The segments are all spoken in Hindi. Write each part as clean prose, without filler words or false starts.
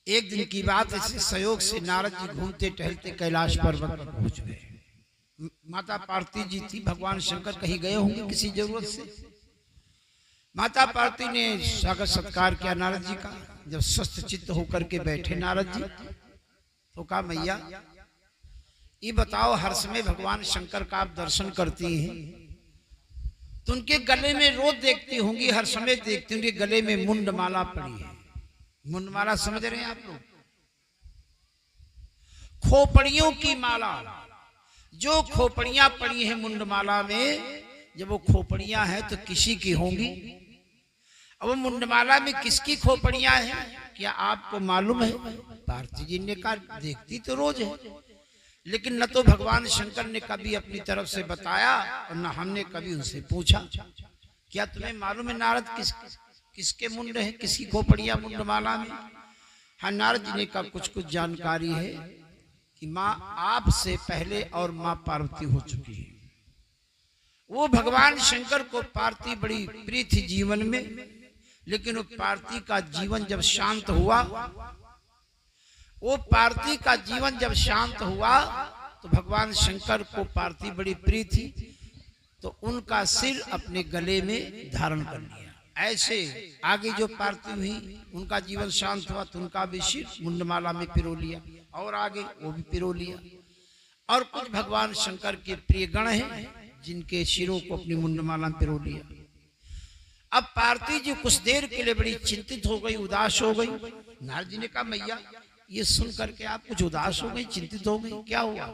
एक दिन की बात ऐसे संयोग से नारद जी घूमते टहलते कैलाश पर्वत पर पहुंच गए। माता पार्वती जी थी, भगवान शंकर कहीं गए होंगे किसी जरूरत से। माता पार्वती ने स्वागत सत्कार किया नारद जी का। जब स्वस्थ चित्त होकर के बैठे नारद जी तो कहा, मैया ये बताओ, हर समय भगवान शंकर का आप दर्शन करती हैं तो उनके गले में रोज देखती होंगी, हर समय देखती होंगी गले में मुंडमाला पड़ी है। मुंडमाला समझ रहे हैं आप लोग? खोपड़ियों की माला। जो खोपड़ियां पड़ी हैं मुंडमाला में, जब वो खोपड़ियां हैं तो किसी की होंगी। अब वो मुंडमाला में किसकी खोपड़ियां हैं क्या आपको मालूम है? पार्वती जी ने कहा, देखती तो रोज है, लेकिन न तो भगवान शंकर ने कभी अपनी तरफ से बताया और न हमने कभी उनसे पूछा। क्या तुम्हें मालूम है नारद किसके मुंड है, किसकी खोपड़ियां मुंडमाला में? हाँ, नारद जी ने कहा कुछ कुछ जानकारी है कि माँ आपसे पहले और माँ पार्वती हो चुकी है। वो भगवान शंकर को पार्वती बड़ी प्रिय थी जीवन में, लेकिन वो पार्वती का जीवन जब शांत हुआ, वो पार्वती का जीवन जब शांत हुआ तो भगवान शंकर को पार्वती बड़ी प्रिय थी, तो उनका सिर अपने गले में धारण कर लिया। ऐसे आगे जो पार्वती हुई उनका जीवन शांत हुआ तो उनका भी सिर मुंडमाला में पिरो लिया, और आगे वो भी पिरो लिया। और कुछ भगवान शंकर के प्रिय गण हैं जिनके सिरों को अपनी मुंडमाला में पिरो लिया। अब पार्वती जी कुछ देर के लिए बड़ी चिंतित हो गई, उदास हो गई। नारद जी ने कहा, मैया ये सुन करके आप कुछ उदास हो गई, चिंतित हो गई, क्या हुआ?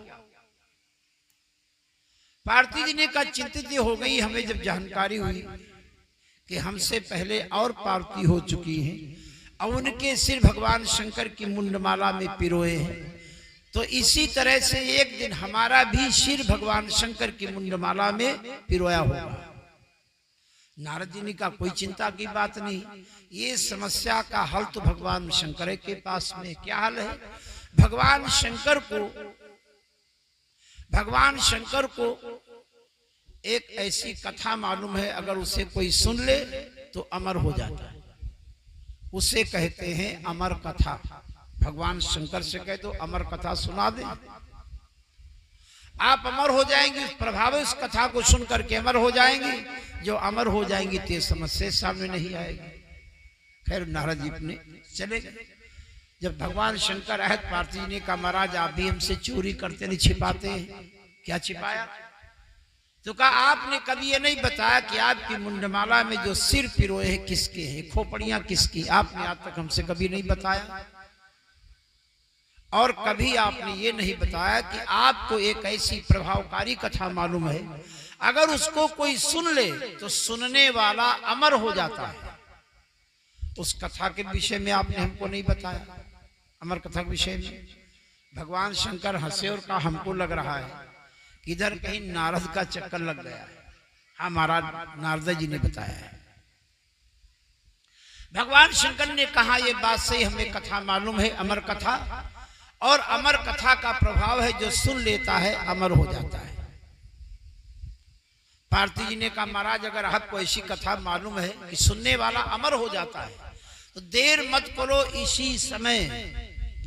पार्वती जी ने कहा, चिंतित हो गई हमें जब जानकारी हुई कि हमसे पहले और पार्वती हो चुकी हैं और उनके सिर भगवान शंकर की मुंडमाला में पिरोए हैं, तो इसी तरह से एक दिन हमारा भी सिर भगवान शंकर की मुंडमाला में पिरोया होगा। नारद जी ने कहा, कोई चिंता की बात नहीं, ये समस्या का हल तो भगवान शंकर के पास में। क्या हल है? भगवान शंकर को एक ऐसी कथा मालूम है, अगर उसे कोई सुन ले तो अमर हो जाता है। उसे कहते हैं अमर कथा। भगवान शंकर से कह दो अमर कथा सुना दे, आप अमर हो जाएंगे। प्रभाव इस कथा को सुन करके अमर हो जाएंगे। जो अमर हो जाएंगी तो समस्या सामने नहीं आएगी। खैर नारद जी अपने चले गए। जब भगवान शंकर आए, पार्वती जी ने कहा, महाराज आप भी हमसे चोरी करते नहीं, छिपाते हैं। क्या छिपाया? तो कहा, आपने कभी ये नहीं बताया कि आपकी मुंडमाला में जो सिर पिरोए हैं किसके हैं, खोपड़ियां किसकी? आपने आज तक हमसे कभी नहीं बताया। और कभी आपने ये नहीं बताया कि आपको एक ऐसी प्रभावकारी कथा मालूम है, अगर उसको कोई सुन ले तो सुनने वाला अमर हो जाता है। उस कथा के विषय में आपने हमको नहीं बताया। अमर कथा के विषय में भगवान शंकर हंसे और कहा, हमको लग रहा है कि इधर कहीं नारद का चक्कर लग गया है। हाँ महाराज, नारद जी ने बताया है। भगवान शंकर ने कहा, ये बात सही, हमें कथा मालूम है, अमर कथा, और अमर कथा का प्रभाव है जो सुन लेता है अमर हो जाता है। पार्वती जी ने कहा, महाराज अगर आपको ऐसी कथा मालूम है कि सुनने वाला अमर हो जाता है तो देर मत करो, इसी समय,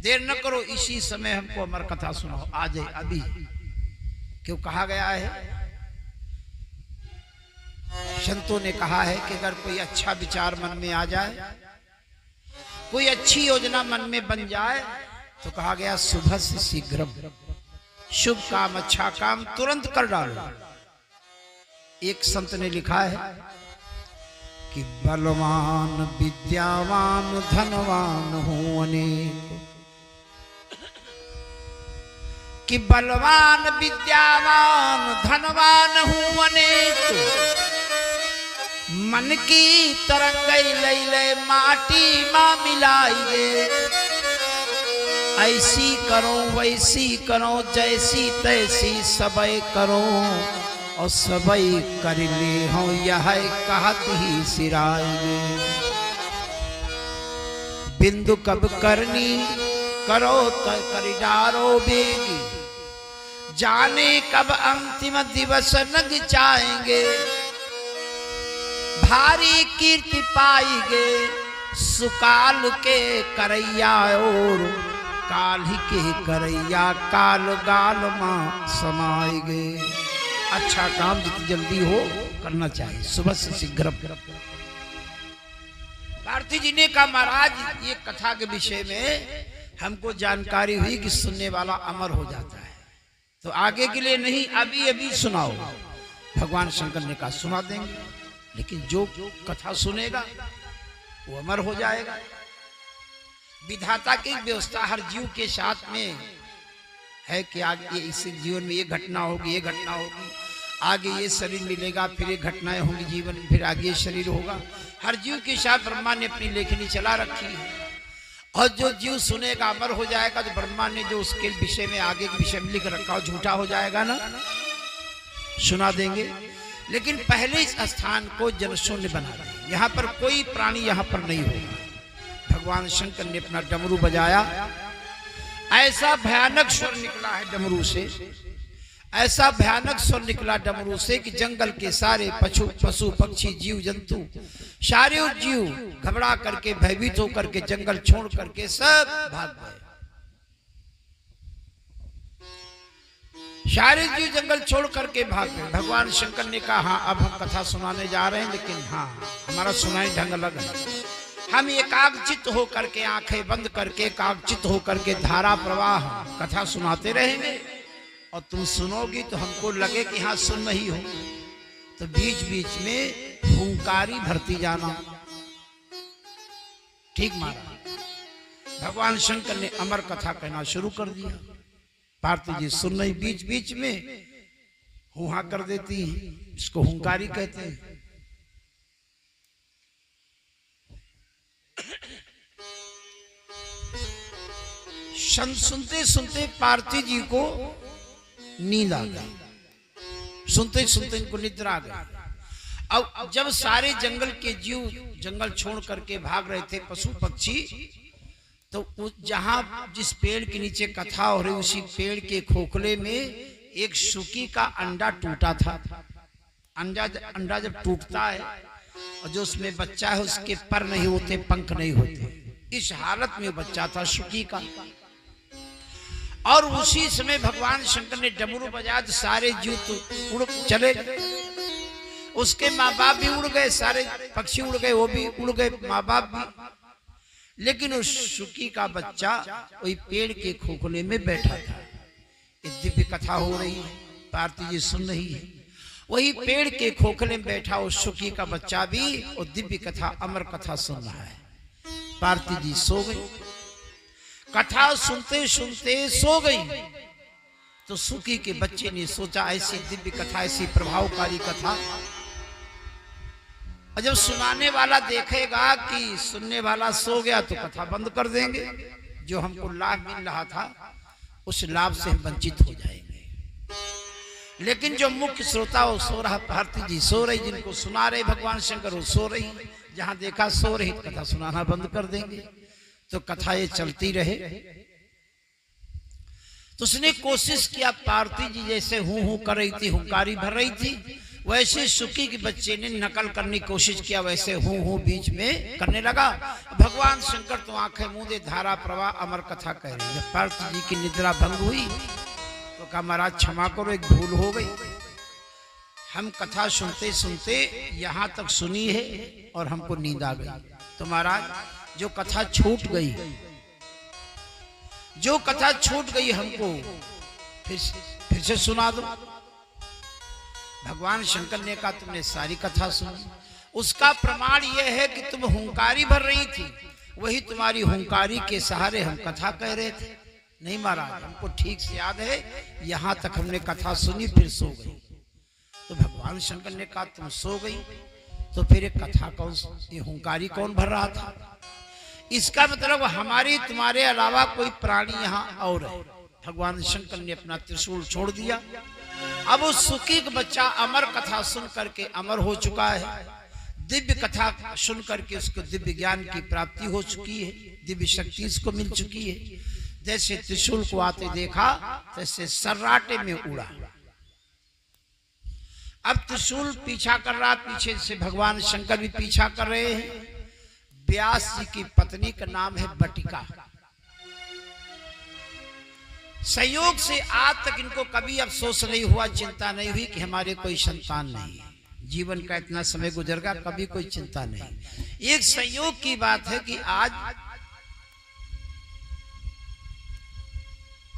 देर न करो, इसी समय हमको अमर कथा सुनाओ, आ जाए अभी। क्यों कहा गया है? संतों ने कहा है कि अगर कोई अच्छा विचार मन में आ जाए, कोई अच्छी योजना मन में बन जाए, तो कहा गया शुभ से शीघ्रम, शुभ काम, अच्छा काम तुरंत कर डालो। एक संत ने लिखा है कि बलवान विद्यावान धनवान हूं अनेक, कि बलवान विद्यावान धनवान हूं अनेक, मन की तरंग लई ले माटी मां मिलाइए, ऐसी करो वैसी करो जैसी तैसी सबई करो, और सबई कर ले हो यह कहत ही सिराए, बिंदु कब करनी करो तो कर डारो बेगी, जाने कब अंतिम दिवस लग जाएंगे, भारी कीर्ति पाएंगे सुकाल के करैया और काल्हि के करैया काल गाल मां समाए गए। अच्छा काम जितनी जल्दी हो करना चाहिए, सुबह से शीघ्र। भारती जी ने कहा महाराज ये कथा के विषय में हमको जानकारी हुई कि सुनने वाला अमर हो जाता है, तो आगे के लिए नहीं अभी अभी सुनाओ। भगवान शंकर ने कहा सुना देंगे, लेकिन जो कथा सुनेगा वो अमर हो जाएगा। विधाता की व्यवस्था हर जीव के साथ में है कि आगे इस जीवन में ये घटना होगी, ये घटना होगी, आगे ये शरीर मिलेगा, फिर ये घटनाएं होंगी जीवन में, फिर आगे ये शरीर होगा। हर जीव के साथ ब्रह्मा ने अपनी लेखनी चला रखी है, और जो जीव सुनेगा अमर हो जाएगा। तो ब्रह्मा ने जो उसके विषय में आगे के विषय में लिख रखा हो झूठा हो जाएगा ना, सुना देंगे। लेकिन पहले इस स्थान को जनशून्य बना दें, यहाँ पर कोई प्राणी यहाँ पर नहीं होगा। भगवान शंकर ने अपना डमरू बजाया, ऐसा भयानक स्वर निकला है डमरू से, ऐसा भयानक स्वर निकला डमरू से कि जंगल के सारे पशु पक्षी जीव जंतु सारे जीव घबरा करके भयभीत होकर के जंगल छोड़ करके सब भाग गए। सारे जीव जंगल छोड़ करके भाग गए। भगवान शंकर ने कहा हाँ अब हम कथा सुनाने जा रहे हैं, लेकिन हाँ हमारा सुनाई ढंग अलग है। हम एकाग्रचित होकर के आंखें बंद करके एकाग्रचित होकर के धारा प्रवाह कथा सुनाते रहेंगे, और तुम सुनोगी तो हमको लगे कि हाँ सुन रही हो, तो बीच बीच में हुंकारी भरती जाना। ठीक मारा। भगवान शंकर ने अमर कथा कहना शुरू कर दिया। पार्वती जी सुन रही, बीच बीच में हुआ कर देती है, इसको हुंकारी कहते हैं। सुनते सुनते पार्वती जी को नींद आ गई, सुनते सुनते इनको निद्रा आ गई। अब जब सारे जंगल के जीव जंगल छोड़ करके भाग रहे थे पशु पक्षी, तो जहां जिस पेड़ के नीचे कथा हो रही उसी पेड़ के खोखले में एक सुकी का अंडा टूटा था। अंडा जब टूटता है और जो उसमें बच्चा है उसके पर नहीं होते, पंख नहीं होते, इस हालत में बच्चा था सुकी का। और उसी समय भगवान शंकर ने डमरू बजाया तो सारे जीव तो उड़ चले, उसके माँ बाप भी उड़ गए, सारे पक्षी उड़ गए, वो भी उड़ गए माँ बाप भी। लेकिन उस सुकी का बच्चा वही पेड़ के खोखले में बैठा था। इस दिव्य कथा हो रही है, पार्वती जी सुन रही है, वही पेड़ के खोखले में बैठा उस सुकी का बच्चा भी और दिव्य कथा अमर कथा सुन रहा है। पार्वती जी सो गई, कथा सुनते सुनते सो गई। तो सुकी के बच्चे ने सोचा ऐसी दिव्य कथा, ऐसी प्रभावकारी कथा, और जब सुनाने वाला देखेगा कि सुनने वाला सो गया तो कथा बंद कर देंगे, जो हमको लाभ मिल रहा था उस लाभ से हम वंचित हो जाएंगे। लेकिन जो मुख्य श्रोता वो सो रहा, भारती जी सो रही, जिनको सुना रहे भगवान शंकर वो सो रही, जहां देखा सो रही कथा सुनाना बंद कर देंगे, तो कथा ये चलती रहे। तो उसने कोशिश किया, पार्वती जी जैसे हूं कर रही थी, हुंकारी भर रही थी, वैसे सुकी के बच्चे ने नकल करने की कोशिश किया, वैसे हूं बीच में करने लगा। भगवान शंकर तो आंखें मूंदे धारा प्रवाह अमर कथा कह रही है। पार्वती जी की निद्रा भंग हुई तो कहा महाराज क्षमा करो, एक भूल हो गई, हम कथा सुनते सुनते यहां तक सुनी है और हमको नींद आ गई। तो महाराज जो कथा छूट गई, जो कथा छूट गई हमको फिर से सुना दो। भगवान शंकर ने कहा तुमने सारी कथा सुनी, उसका प्रमाण यह है कि तुम हुंकारी भर रही थी, वही तुम्हारी हुंकारी के सहारे हम कथा कह रहे थे। नहीं महाराज हमको ठीक से याद है, यहां तक हमने कथा सुनी फिर सो गई। तो भगवान शंकर ने कहा तुम सो गई तो फिर एक कथा कौन, ये हुंकारी कौन भर रहा था? इसका मतलब हमारे तुम्हारे अलावा कोई प्राणी यहाँ और है। भगवान शंकर ने अपना त्रिशूल छोड़ दिया। अब उस सुकी का बच्चा अमर कथा सुन करके अमर हो चुका है, दिव्य कथा सुन करके उसको दिव्य ज्ञान की प्राप्ति हो चुकी है, दिव्य शक्ति इसको मिल चुकी है। जैसे त्रिशूल को आते देखा तैसे सर्राटे में उड़ा। अब त्रिशूल पीछा कर रहा, पीछे से भगवान शंकर भी पीछा कर रहे हैं। व्यास जी की पत्नी का नाम है बटिका। संयोग से आज तक इनको कभी अफसोस नहीं हुआ, चिंता नहीं हुई कि हमारे कोई संतान नहीं है। जीवन का इतना समय गुजर गया, कभी कोई चिंता नहीं। एक संयोग की बात है कि आज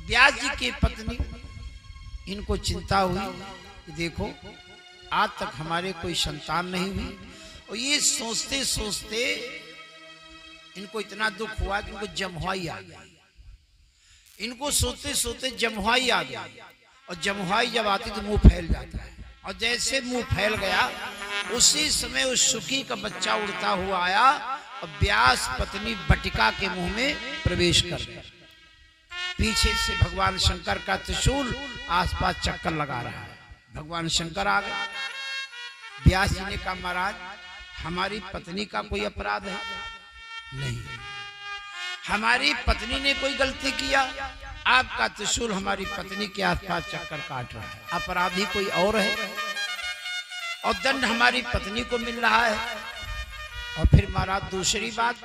व्यास जी की पत्नी इनको चिंता हुई कि देखो आज तक हमारे कोई संतान नहीं हुई, और ये सोचते सोचते इनको इतना दुख हुआ कि इनको जमवाई आ गई। इनको सोचते सोचते जमवाई आ गई, और जमवाई जब आती तो मुंह फैल जाता है, और जैसे मुंह फैल गया उसी समय उस सुखी का बच्चा उड़ता हुआ आया और व्यास पत्नी बटिका के मुंह में प्रवेश कर गया। पीछे से भगवान शंकर का त्रिशूल आसपास चक्कर लगा रहा है। भगवान शंकर आ गए। व्यास जी ने कहा महाराज हमारी पत्नी का कोई अपराध है? नहीं, हमारी पत्नी ने कोई गलती किया, आपका त्रिशूल हमारी पत्नी के आसपास चक्कर काट रहा है, अपराधी कोई और है, और दंड हमारी पत्नी को मिल रहा है। और फिर महाराज दूसरी बात,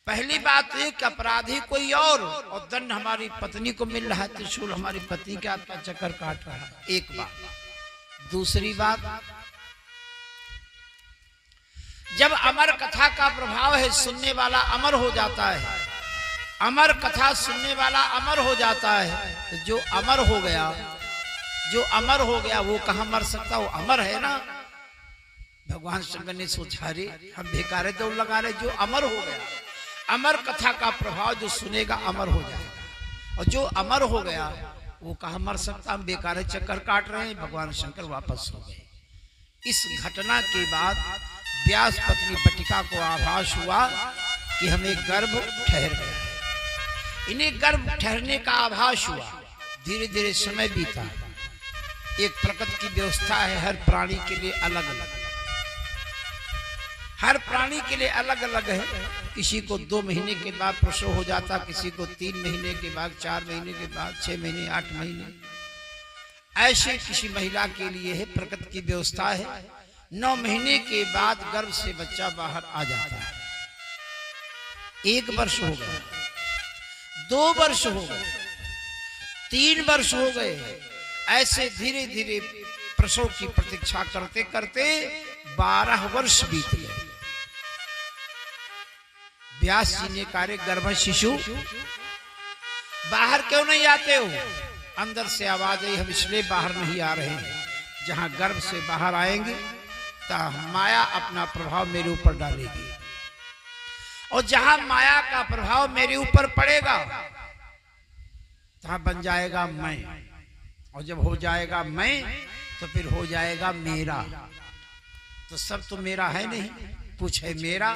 पहली बात एक अपराधी कोई और दंड हमारी पत्नी को मिल रहा है, त्रिशूल हमारी पत्नी के आसपास चक्कर काट रहा है, एक बात। दूसरी बात, जब अमर कथा का प्रभाव है, सुनने वाला अमर हो जाता है, अमर कथा सुनने वाला अमर हो जाता है, तो जो अमर हो गया, जो अमर हो गया वो कहां मर सकता, वो अमर है ना। भगवान शंकर ने सोचा रे हम बेकार दौड़ लगा रहे, जो अमर हो गया, अमर कथा का प्रभाव जो सुनेगा अमर हो जाएगा, और जो अमर हो गया वो कहां मर सकता, हम बेकार चक्कर काट रहे हैं। भगवान शंकर वापस हो गए। इस घटना के बाद व्यास पत्नी बटिका को आभास हुआ कि हमें गर्भ ठहर गया है। इन्हें गर्भ ठहरने का आभास हुआ। धीरे धीरे समय बीता। एक प्रकृति की व्यवस्था है, हर प्राणी के लिए अलग अलग, हर प्राणी के लिए अलग अलग है। किसी को 2 महीने के बाद प्रसव हो जाता, किसी को 3 महीने के बाद, 4 महीने के बाद, 6 महीने, 8 महीने, ऐसे किसी महिला के लिए है, प्रकृति की व्यवस्था है। 9 महीने के बाद गर्भ से बच्चा बाहर आ जाता है। 1 वर्ष हो गया, 2 वर्ष हो गए, 3 वर्ष हो गए, ऐसे धीरे धीरे प्रसव की प्रतीक्षा करते करते 12 वर्ष बीत गए। व्यास जी ने कहा गर्भ शिशु बाहर क्यों नहीं आते हो? अंदर से आवाज आई हम इसलिए बाहर नहीं आ रहे हैं, जहां गर्भ से बाहर आएंगे तो माया अपना प्रभाव मेरे ऊपर डालेगी, और जहां माया का प्रभाव मेरे ऊपर पड़ेगा तहां बन जाएगा मैं, और जब हो जाएगा मैं तो फिर हो जाएगा मेरा। तो सब तो मेरा है नहीं, कुछ है मेरा,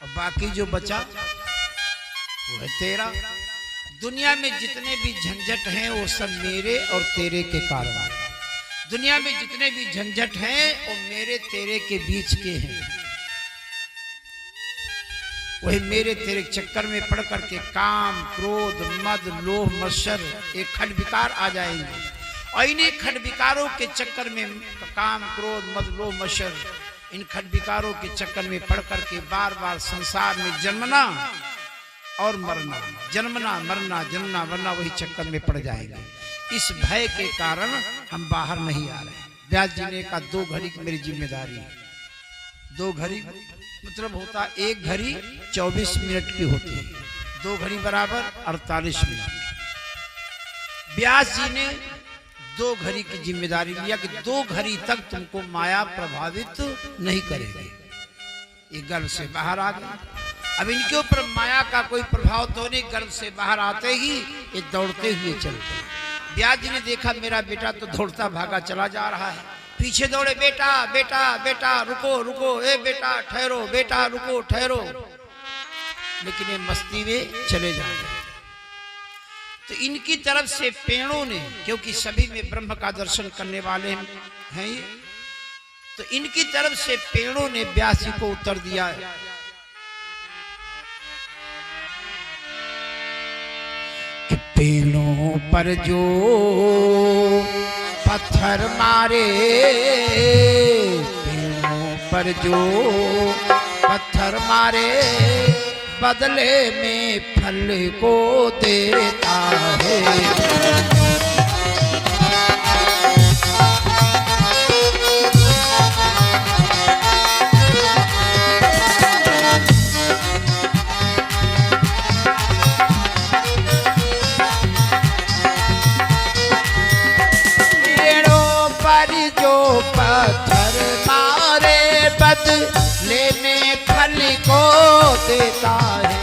और बाकी जो बचा वो है तेरा। दुनिया में जितने भी झंझट हैं वो सब मेरे और तेरे के कारण। दुनिया में जितने भी झंझट हैं वो मेरे तेरे के बीच के हैं। वही मेरे तेरे चक्कर में पड़ करके काम, क्रोध, मद, लोभ, मत्सर एक खंड विकार आ जाएंगे, और इन्हीं खंड विकारों के चक्कर में काम, क्रोध, मद, लोभ, मत्सर, इन खंड विकारों के चक्कर में पड़ करके बार बार संसार में जन्मना और मरना, जन्मना मरना, जन्मना मरना, वही चक्कर में पड़ जाएंगे। इस भय के कारण हम बाहर नहीं आ रहे। व्यास जी ने कहा 2 घड़ी की मेरी जिम्मेदारी है। 2 घड़ी मतलब होता 1 घड़ी 24 मिनट की होती है, 2 घड़ी बराबर 48 मिनट। व्यास जी ने 2 घड़ी की जिम्मेदारी लिया कि 2 घड़ी तक तुमको माया प्रभावित नहीं करेगी। ये गर्भ से बाहर आ गए। अब इनके ऊपर माया का कोई प्रभाव तो नहीं, गर्भ से बाहर आते ही ये दौड़ते हुए चलते। व्यास जी ने देखा मेरा बेटा तो दौड़ता भागा चला जा रहा है, पीछे दौड़े, बेटा बेटा बेटा रुको रुको, ए बेटा ठहरो, बेटा रुको ठहरो, लेकिन ये मस्ती में चले जा रहे। तो इनकी तरफ से पेड़ों ने, क्योंकि सभी में ब्रह्म का दर्शन करने वाले हैं ये, तो इनकी तरफ से पेड़ों ने व्यास जी को उत्तर दिया कि पेड़ों पर जो पत्थर मारे, पेड़ों पर जो पत्थर मारे बदले में फल को देता है। पत्थर मारे बदले में फल को देता है,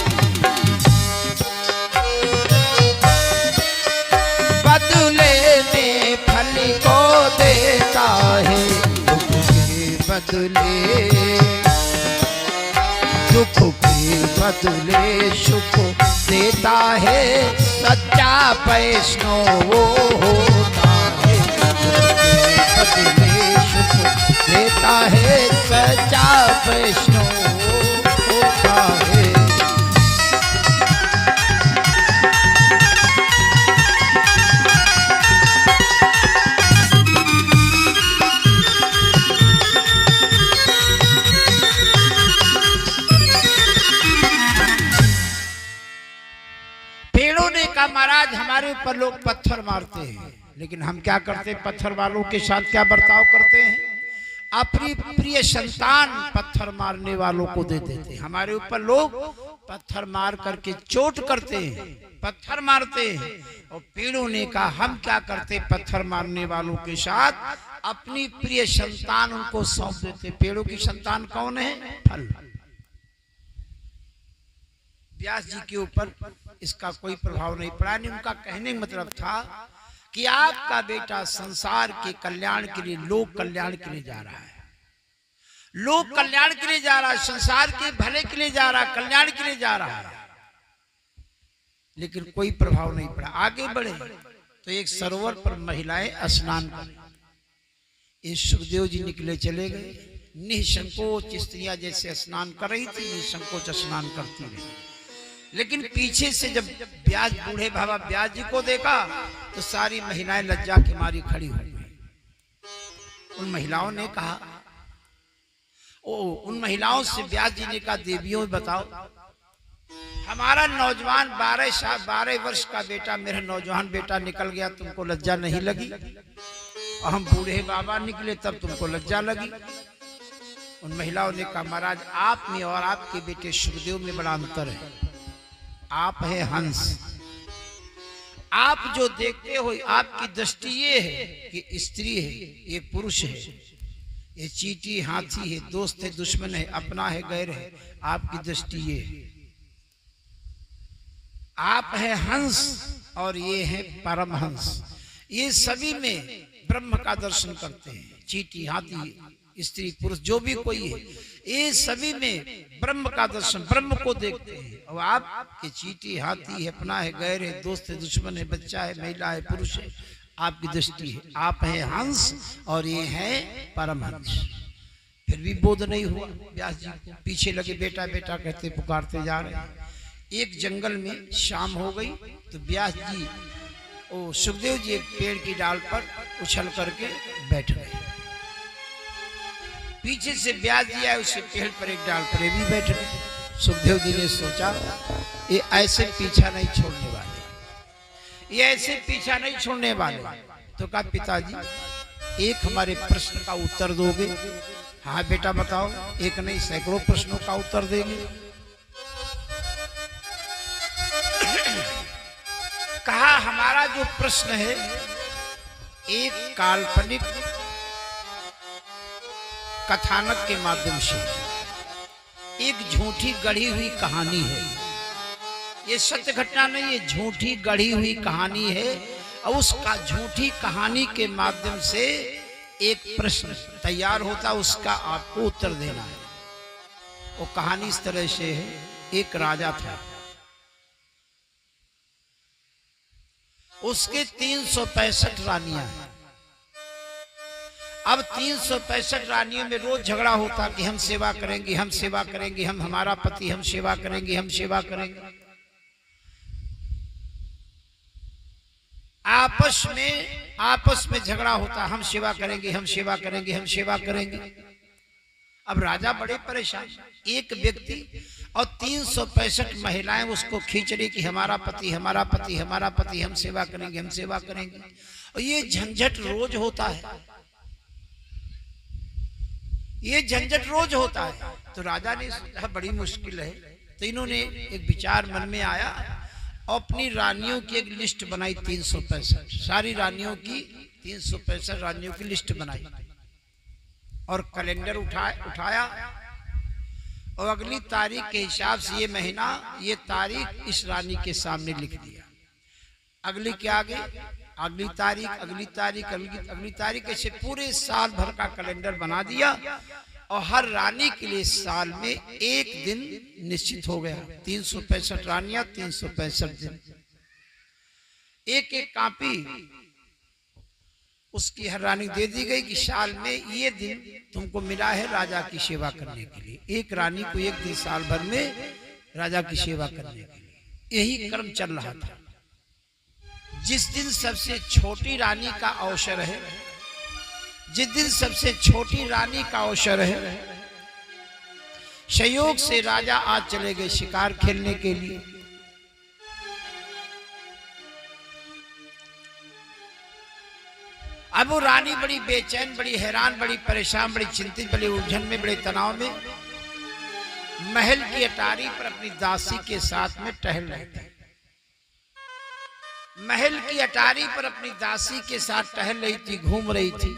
बदले में फल को देता है। दुख के बदले सुख देता है, सच्चा वैष्णव होता है। बदले सुख देता है, सच्चा वैष्णव होता है। पेड़ों ने कहा महाराज हमारे ऊपर लोग पत्थर मारते हैं, लेकिन हम क्या करते हैं, पत्थर वालों के साथ क्या बर्ताव करते हैं, अपनी प्रिय संतान पत्थर मारने वालों को दे देते हैं। हमारे ऊपर लोग पत्थर मार करके चोट करते हैं, पत्थर मारते हैं। और पेड़ों ने कहा हम क्या करते, पत्थर मारने वालों के साथ अपनी प्रिय संतान उनको सौंप देते। पेड़ों की संतान कौन है, फल। व्यास जी के ऊपर इसका कोई प्रभाव नहीं पड़ा। नहीं, उनका कहने का मतलब था कि आपका बेटा संसार के कल्याण के लिए, लोक कल्याण के लिए जा रहा है, लोक कल्याण के लिए जा रहा है, संसार के भले के लिए जा रहा है, कल्याण के लिए जा रहा है, लेकिन कोई प्रभाव नहीं पड़ा। आगे बढ़े तो एक सरोवर पर महिलाएं स्नान करें, ये सुखदेव जी निकले चले गए। निसंकोच स्त्रियां जैसे स्नान कर रही थी, निसंकोच स्नान करती रही। लेकिन पीछे से जब ब्याज बूढ़े बाबा ब्याज जी को देखा तो सारी महिलाएं लज्जा की मारी खड़ी हो गई। उन महिलाओं ने कहा, उन महिलाओं से ब्याज जी ने कहा, देवियों बताओ, हमारा नौजवान 12 वर्ष का बेटा, मेरा नौजवान बेटा निकल गया, तुमको लज्जा नहीं लगी? और हम बूढ़े बाबा निकले तब तुमको लज्जा लगी? उन महिलाओं ने कहा, महाराज आप में और आपके बेटे सुखदेव में बड़ा अंतर है। आप है हंस, आप जो देखते हो आपकी दृष्टि ये है कि स्त्री है, ये पुरुष है, ये चींटी हाथी है, दोस्त है दुश्मन है, अपना है गैर है। आपकी दृष्टि ये है। आप है हंस और ये है परमहंस। ये सभी में ब्रह्म का दर्शन करते हैं। चींटी हाथी स्त्री पुरुष जो भी कोई है, ये सभी में ब्रह्म का दर्शन, ब्रह्म को देखते हैं। और आपके चींटी हाथी है, अपना है गैर है, दोस्त है दुश्मन है, बच्चा है महिला है पुरुष है। आपकी दृष्टि है, आप है हंस और ये है परमहंस। फिर भी बोध नहीं हुआ व्यास जी को। पीछे लगे बेटा बेटा कहते पुकारते जा रहे हैं। एक जंगल में शाम हो गई तो व्यास जी सुखदेव जी एक पेड़ की डाल पर उछल करके बैठ गए। पीछे से व्यास जी आए, उसे पेड़ पर एक डाल पर भी बैठ गए। सुखदेव जी ने सोचा ये ऐसे पीछा नहीं छोड़ने वाले, ये ऐसे पीछा नहीं छोड़ने वाले। तो कहा पिताजी एक हमारे प्रश्न का उत्तर दोगे? हाँ बेटा बताओ। एक नहीं सैकड़ों प्रश्नों का उत्तर देंगे। कहा हमारा जो प्रश्न है एक काल्पनिक कथानक के माध्यम से, एक झूठी गढ़ी हुई कहानी है। ये सत्य घटना नहीं, ये झूठी गढ़ी हुई कहानी है। और उस झूठी कहानी के माध्यम से एक प्रश्न तैयार होता, उसका आपको उत्तर देना है। वो कहानी इस तरह से है। एक राजा था, उसके 365 रानियां हैं। अब 365 रानियों में रोज झगड़ा होता कि हम सेवा करेंगे, हम सेवा करेंगे, हम हमारा पति हम सेवा करेंगे, हम सेवा करेंगे। आपस में झगड़ा होता, हम सेवा करेंगे, हम सेवा करेंगे, हम सेवा करेंगे। अब राजा बड़े परेशान, एक व्यक्ति और 365 महिलाएं उसको खींच रही कि हमारा पति, हमारा पति, हमारा पति, हम सेवा करेंगे, हम सेवा करेंगे। और ये झंझट रोज होता है, ये झंझट रोज होता है। तो राजा ने सोचा बड़ी मुश्किल है, तो इन्होंने एक विचार मन में आया और अपनी रानियों की एक लिस्ट बनाई, 365 सारी रानियों की, 365 रानियों की लिस्ट बनाई और कैलेंडर उठाया और अगली तारीख के हिसाब से ये महीना, ये तारीख इस रानी के सामने लिख दिया। अगली के आगे अगली तारीख, अगली तारीख, अगली तारीख, ऐसे पूरे साल भर का कैलेंडर बना दिया। और हर रानी के लिए साल में एक दिन निश्चित हो गया, 365 रानियां, 365 दिन। एक एक कॉपी उसकी हर रानी दे दी गई कि साल में ये दिन तुमको मिला है राजा की सेवा करने के लिए। एक रानी को एक दिन साल भर में राजा की सेवा करने के लिए, यही क्रम चल रहा था। जिस दिन सबसे छोटी रानी का अवसर है, जिस दिन सबसे छोटी रानी का अवसर है, संयोग से राजा आज चले गए शिकार खेलने के लिए। अब वो रानी बड़ी बेचैन, बड़ी हैरान, बड़ी परेशान, बड़ी चिंतित, बड़ी उलझन में, बड़े तनाव में महल की अटारी पर अपनी दासी के साथ में टहल रहे थे। महल की अटारी पर अपनी दासी के साथ टहल रही थी, घूम रही थी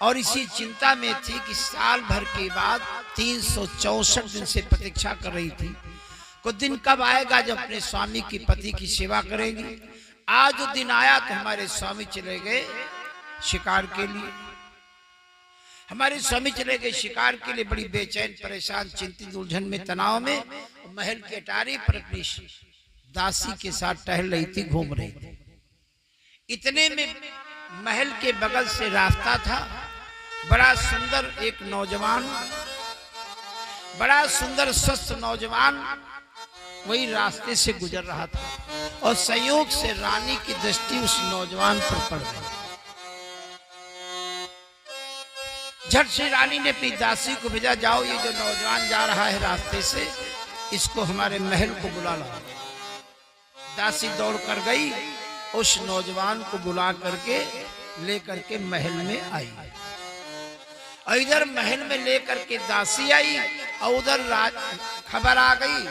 और इसी चिंता में थी कि साल भर के बाद 364 दिन से प्रतीक्षा कर रही थी, कुछ दिन कब आएगा जब अपने स्वामी की पति की सेवा करेंगी। आज वो दिन आया तो हमारे स्वामी चले गए शिकार के लिए, हमारे स्वामी चले गए शिकार के लिए। बड़ी बेचैन, परेशान, चिंतित, उलझन में, तनाव में महल की अटारी पर अपनी दासी के साथ टहल रही थी, घूम रही थी। इतने में महल के बगल से रास्ता था, बड़ा सुंदर एक नौजवान, बड़ा सुंदर स्वस्थ नौजवान वही रास्ते से गुजर रहा था और संयोग से रानी की दृष्टि उस नौजवान पर पड़ गई। झट से रानी ने अपनी दासी को भेजा, जाओ ये जो नौजवान जा रहा है रास्ते से, इसको हमारे महल को बुला लाओ। दासी दौड़ कर गई, उस नौजवान को बुला करके लेकर के महल में आई। और इधर महल में लेकर के दासी आई और उधर खबर आ गई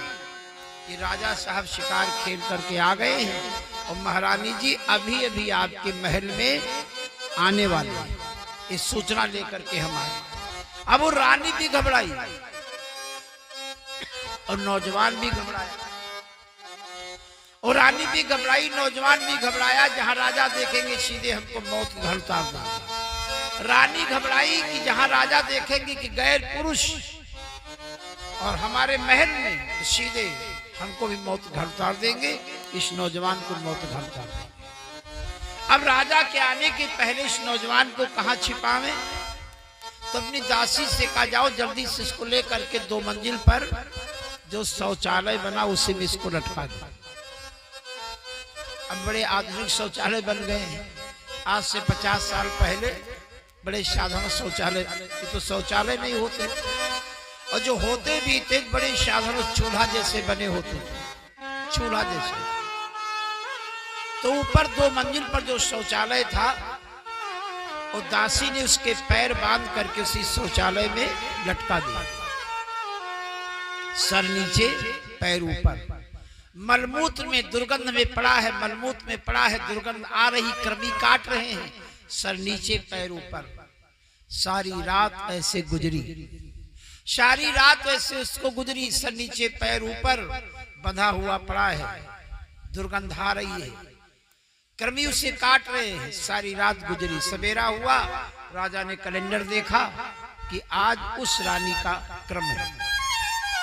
कि राजा साहब शिकार खेल करके आ गए हैं और महारानी जी अभी अभी आपके महल में आने वाले हैं। इस सूचना लेकर के हम आए। अब वो रानी भी घबराई और नौजवान भी घबराया, और रानी भी घबराई, नौजवान भी घबराया। जहां राजा देखेंगे सीधे हमको मौत घर उतार देंगे। रानी घबराई कि जहां राजा देखेंगे कि गैर पुरुष और हमारे महल में, तो सीधे हमको भी मौत घर उतार देंगे, इस नौजवान को मौत घर उतार देंगे। अब राजा के आने के पहले इस नौजवान को कहां छिपावे, तो अपनी दासी से कहा जाओ जल्दी से इसको लेकर के 2 मंजिल पर जो शौचालय बना उसी में इसको लटका दो। अब बड़े आधुनिक शौचालय बन गए हैं, आज से 50 साल पहले बड़े साधारण शौचालय, ये तो शौचालय नहीं होते, और जो होते भी थे बड़े साधारण चूल्हा जैसे बने होते, चूल्हा जैसे। तो ऊपर 2 मंजिल पर जो शौचालय था, और दासी ने उसके पैर बांध करके उसी शौचालय में लटका दिया, सर नीचे पैर ऊपर। मलमूत्र में दुर्गंध में पड़ा है, मलमूत्र में पड़ा है, दुर्गंध आ रही, कृमि काट रहे हैं, सर नीचे पैर ऊपर। सारी रात ऐसे गुजरी, सारी रात ऐसे उसको गुजरी, सर नीचे पैर ऊपर, बंधा हुआ पड़ा है, दुर्गंध आ रही है, कृमि उसे काट रहे हैं। सारी रात गुजरी, सवेरा हुआ, राजा ने कैलेंडर देखा कि आज उस रानी का क्रम है।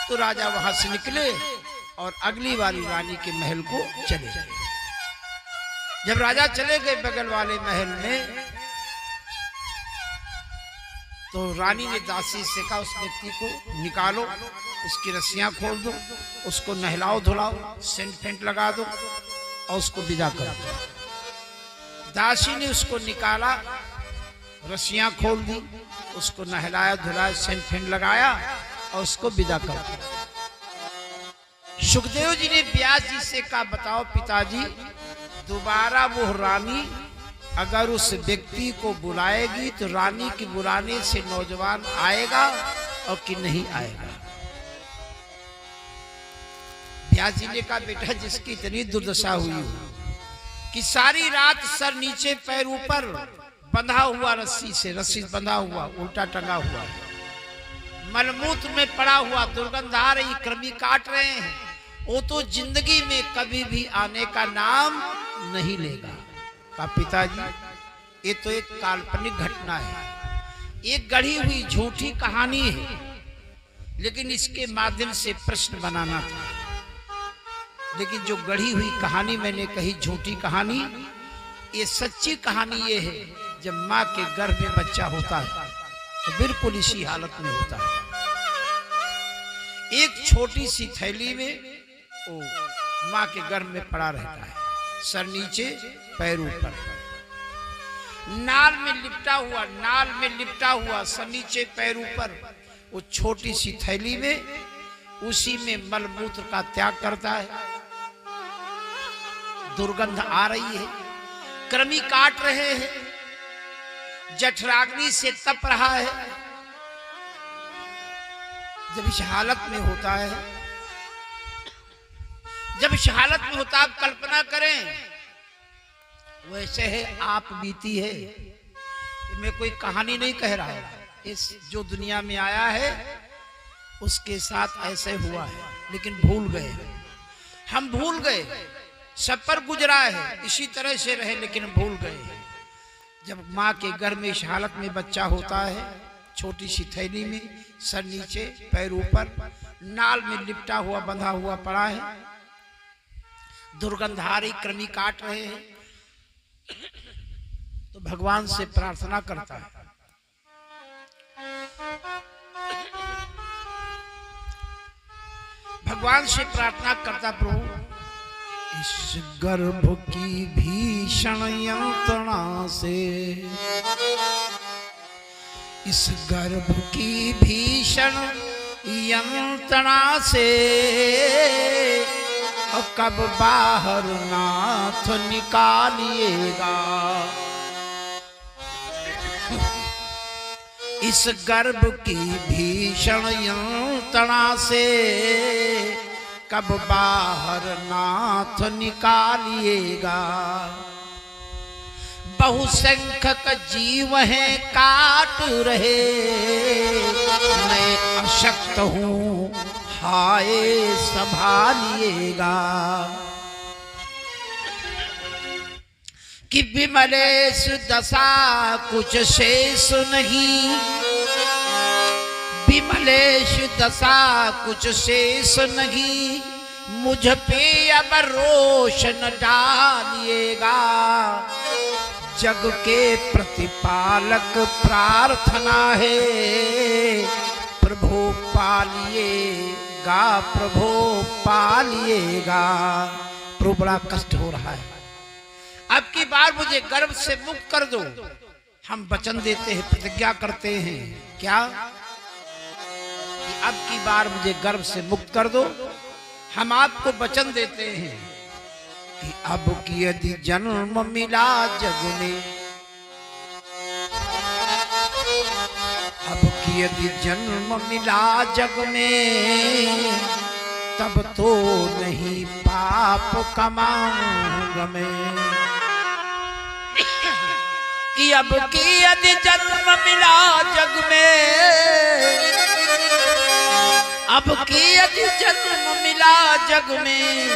तो राजा वहां से निकले और अगली वाली रानी के महल को चले गए। जब राजा चले गए बगल वाले महल में, तो रानी ने दासी से कहा उस व्यक्ति को निकालो, उसकी रस्सियां खोल दो, उसको नहलाओ धुलाओ, सेंट फेंट लगा दो और उसको विदा कर दो। दासी ने उसको निकाला रस्सियां खोल दी, उसको नहलाया धुलाया, सेंट फेंट लगाया और उसको विदा कर दिया। सुखदेव जी ने व्यास जी से कहा, बताओ पिताजी, दोबारा वो रानी अगर उस व्यक्ति को बुलाएगी तो रानी के बुलाने से नौजवान आएगा और कि नहीं आएगा? व्यास जी ने कहा, बेटा जिसकी इतनी दुर्दशा हुई हो कि सारी रात सर नीचे पैर ऊपर बंधा हुआ, रस्सी बंधा हुआ, उल्टा टंगा हुआ, मलमूत्र में पड़ा हुआ, दुर्गंध आ रही, कृमि काट रहे हैं, वो तो जिंदगी में कभी भी आने का नाम नहीं लेगा। कहा, पिताजी ये तो एक काल्पनिक घटना है, एक गढ़ी हुई झूठी कहानी है, लेकिन इसके माध्यम से प्रश्न बनाना था। लेकिन जो गढ़ी हुई कहानी मैंने कही, झूठी कहानी, ये सच्ची कहानी ये है, जब माँ के गर्भ में बच्चा होता है तो बिल्कुल इसी हालत में होता है। एक छोटी सी थैली में वो माँ के गर्भ में पड़ा रहता है, सर नीचे पैर ऊपर, नाल में लिपटा हुआ, सर नीचे पैर ऊपर, वो छोटी सी थैली में, उसी में मलमूत्र का त्याग करता है। दुर्गंध आ रही है, कृमि काट रहे हैं, जठराग्नि से तप रहा है। जब इस हालत में होता है, आप कल्पना करें, वैसे है आप बीती है। मैं कोई कहानी नहीं कह रहा है, इस जो दुनिया में आया है उसके साथ ऐसे हुआ है, लेकिन भूल गए, हम भूल गए, सब पर गुजरा है, इसी तरह से रहे लेकिन भूल गए। जब माँ के गर्भ में इस हालत में बच्चा होता है, छोटी सी थैली में, सर नीचे पैर ऊपर, नाल में लिपटा हुआ बंधा हुआ पड़ा है, दुर्गंधारी कृमि काट रहे हैं, तो भगवान से प्रार्थना करता है, प्रभु इस गर्भ की भीषण यंत्रणा से, इस गर्भ की भीषण यंत्रणा से और कब बाहर नाथ निकालिएगा? इस गर्भ की भीषण यंत्रणा से कब बाहर नाथ निकालिएगा? बहुसंख्यक जीव हैं काट रहे, मैं अशक्त हूँ, हाय संभालिएगा। कि विमलेश दशा कुछ शेष नहीं, विमलेश दशा कुछ शेष नहीं, मुझ पे अब रोशन डालिएगा। जग के प्रतिपालक प्रार्थना है, प्रभु पालिएगा, प्रभु पालिएगा। प्रभु बड़ा कष्ट हो रहा है, अब की बार मुझे गर्भ से मुक्त कर दो। हम वचन देते हैं, प्रतिज्ञा करते हैं, क्या कि अब की बार मुझे गर्भ से मुक्त कर दो। हम आपको वचन देते हैं कि अब की यदि जन्म मिला जग में, अब की यदि जन्म मिला जग में, तब तो नहीं पाप कमाऊंगा मैं। कि अब की यदि जन्म मिला जग में, अब की यदि जन्म मिला जग में,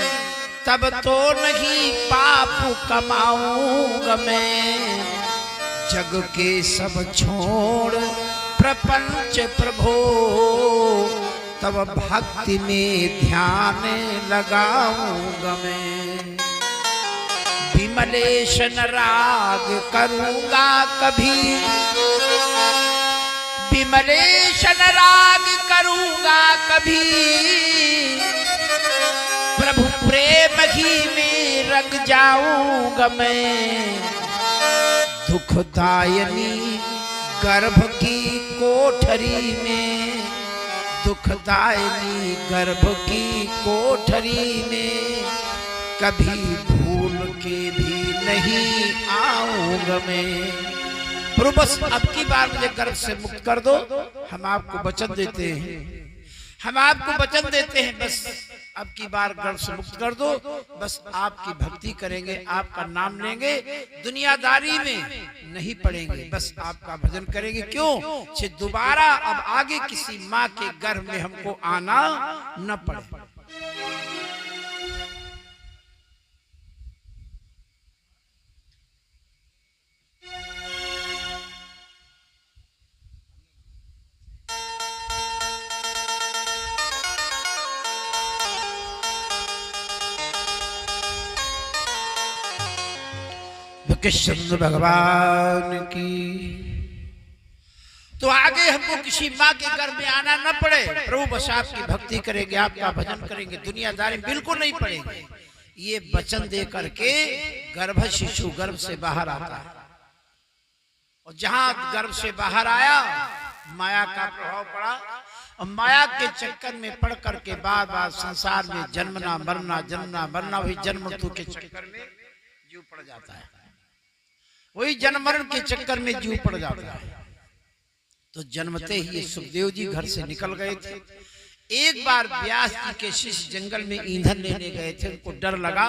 तब तो नहीं पाप कमाऊंगा मैं। जग के सब छोड़ प्रपंच प्रभो, तब भक्ति में ध्यान लगाऊंगा मैं। विमलेशन राग करूंगा कभी, विमलेशन राग करूंगा कभी, प्रभु प्रेम ही में रंग जाऊंगा मैं। दुखदायनी गर्भ की कोठरी में, दुखदायिनी गर्भ की कोठरी में, कभी भूल के भी नहीं आऊंगा मैं। प्रभु बस अब की बार मुझे गर्भ से मुक्त कर दो। हम आपको वचन देते हैं, हम आपको वचन देते हैं, बस अब की बार गर्भ से मुक्त कर दो। बस आपकी भक्ति करेंगे, आपका नाम लेंगे, दुनियादारी में नहीं पड़ेंगे, बस आपका भजन करेंगे। क्यों? कि दोबारा अब आगे किसी माँ के गर्भ में हमको आना न पड़े। कृष्ण भगवान की। तो आगे हमको किसी माँ के गर्भ में आना न पड़े। प्रभु बस आपकी भक्ति करेंगे, आपका भजन करेंगे, दुनियादारी बिल्कुल नहीं पड़ेगी। ये वचन दे करके गर्भ शिशु गर्भ से बाहर आता है, और जहां गर्भ से बाहर आया माया का प्रभाव पड़ा, और माया के चक्कर में पड़ करके बार बार संसार में जन्मना मरना जन्मना मरना, वही जन्म मृत्यु के चक्कर में जीव पड़ जाता है, वही जन्म मरण के चक्कर में जीव पड़ जाता है। तो जन्मते ही सुखदेव जी घर से निकल गए थे। एक बार व्यास जी के शिष्य जंगल में ईंधन लेने गए थे, उनको डर लगा,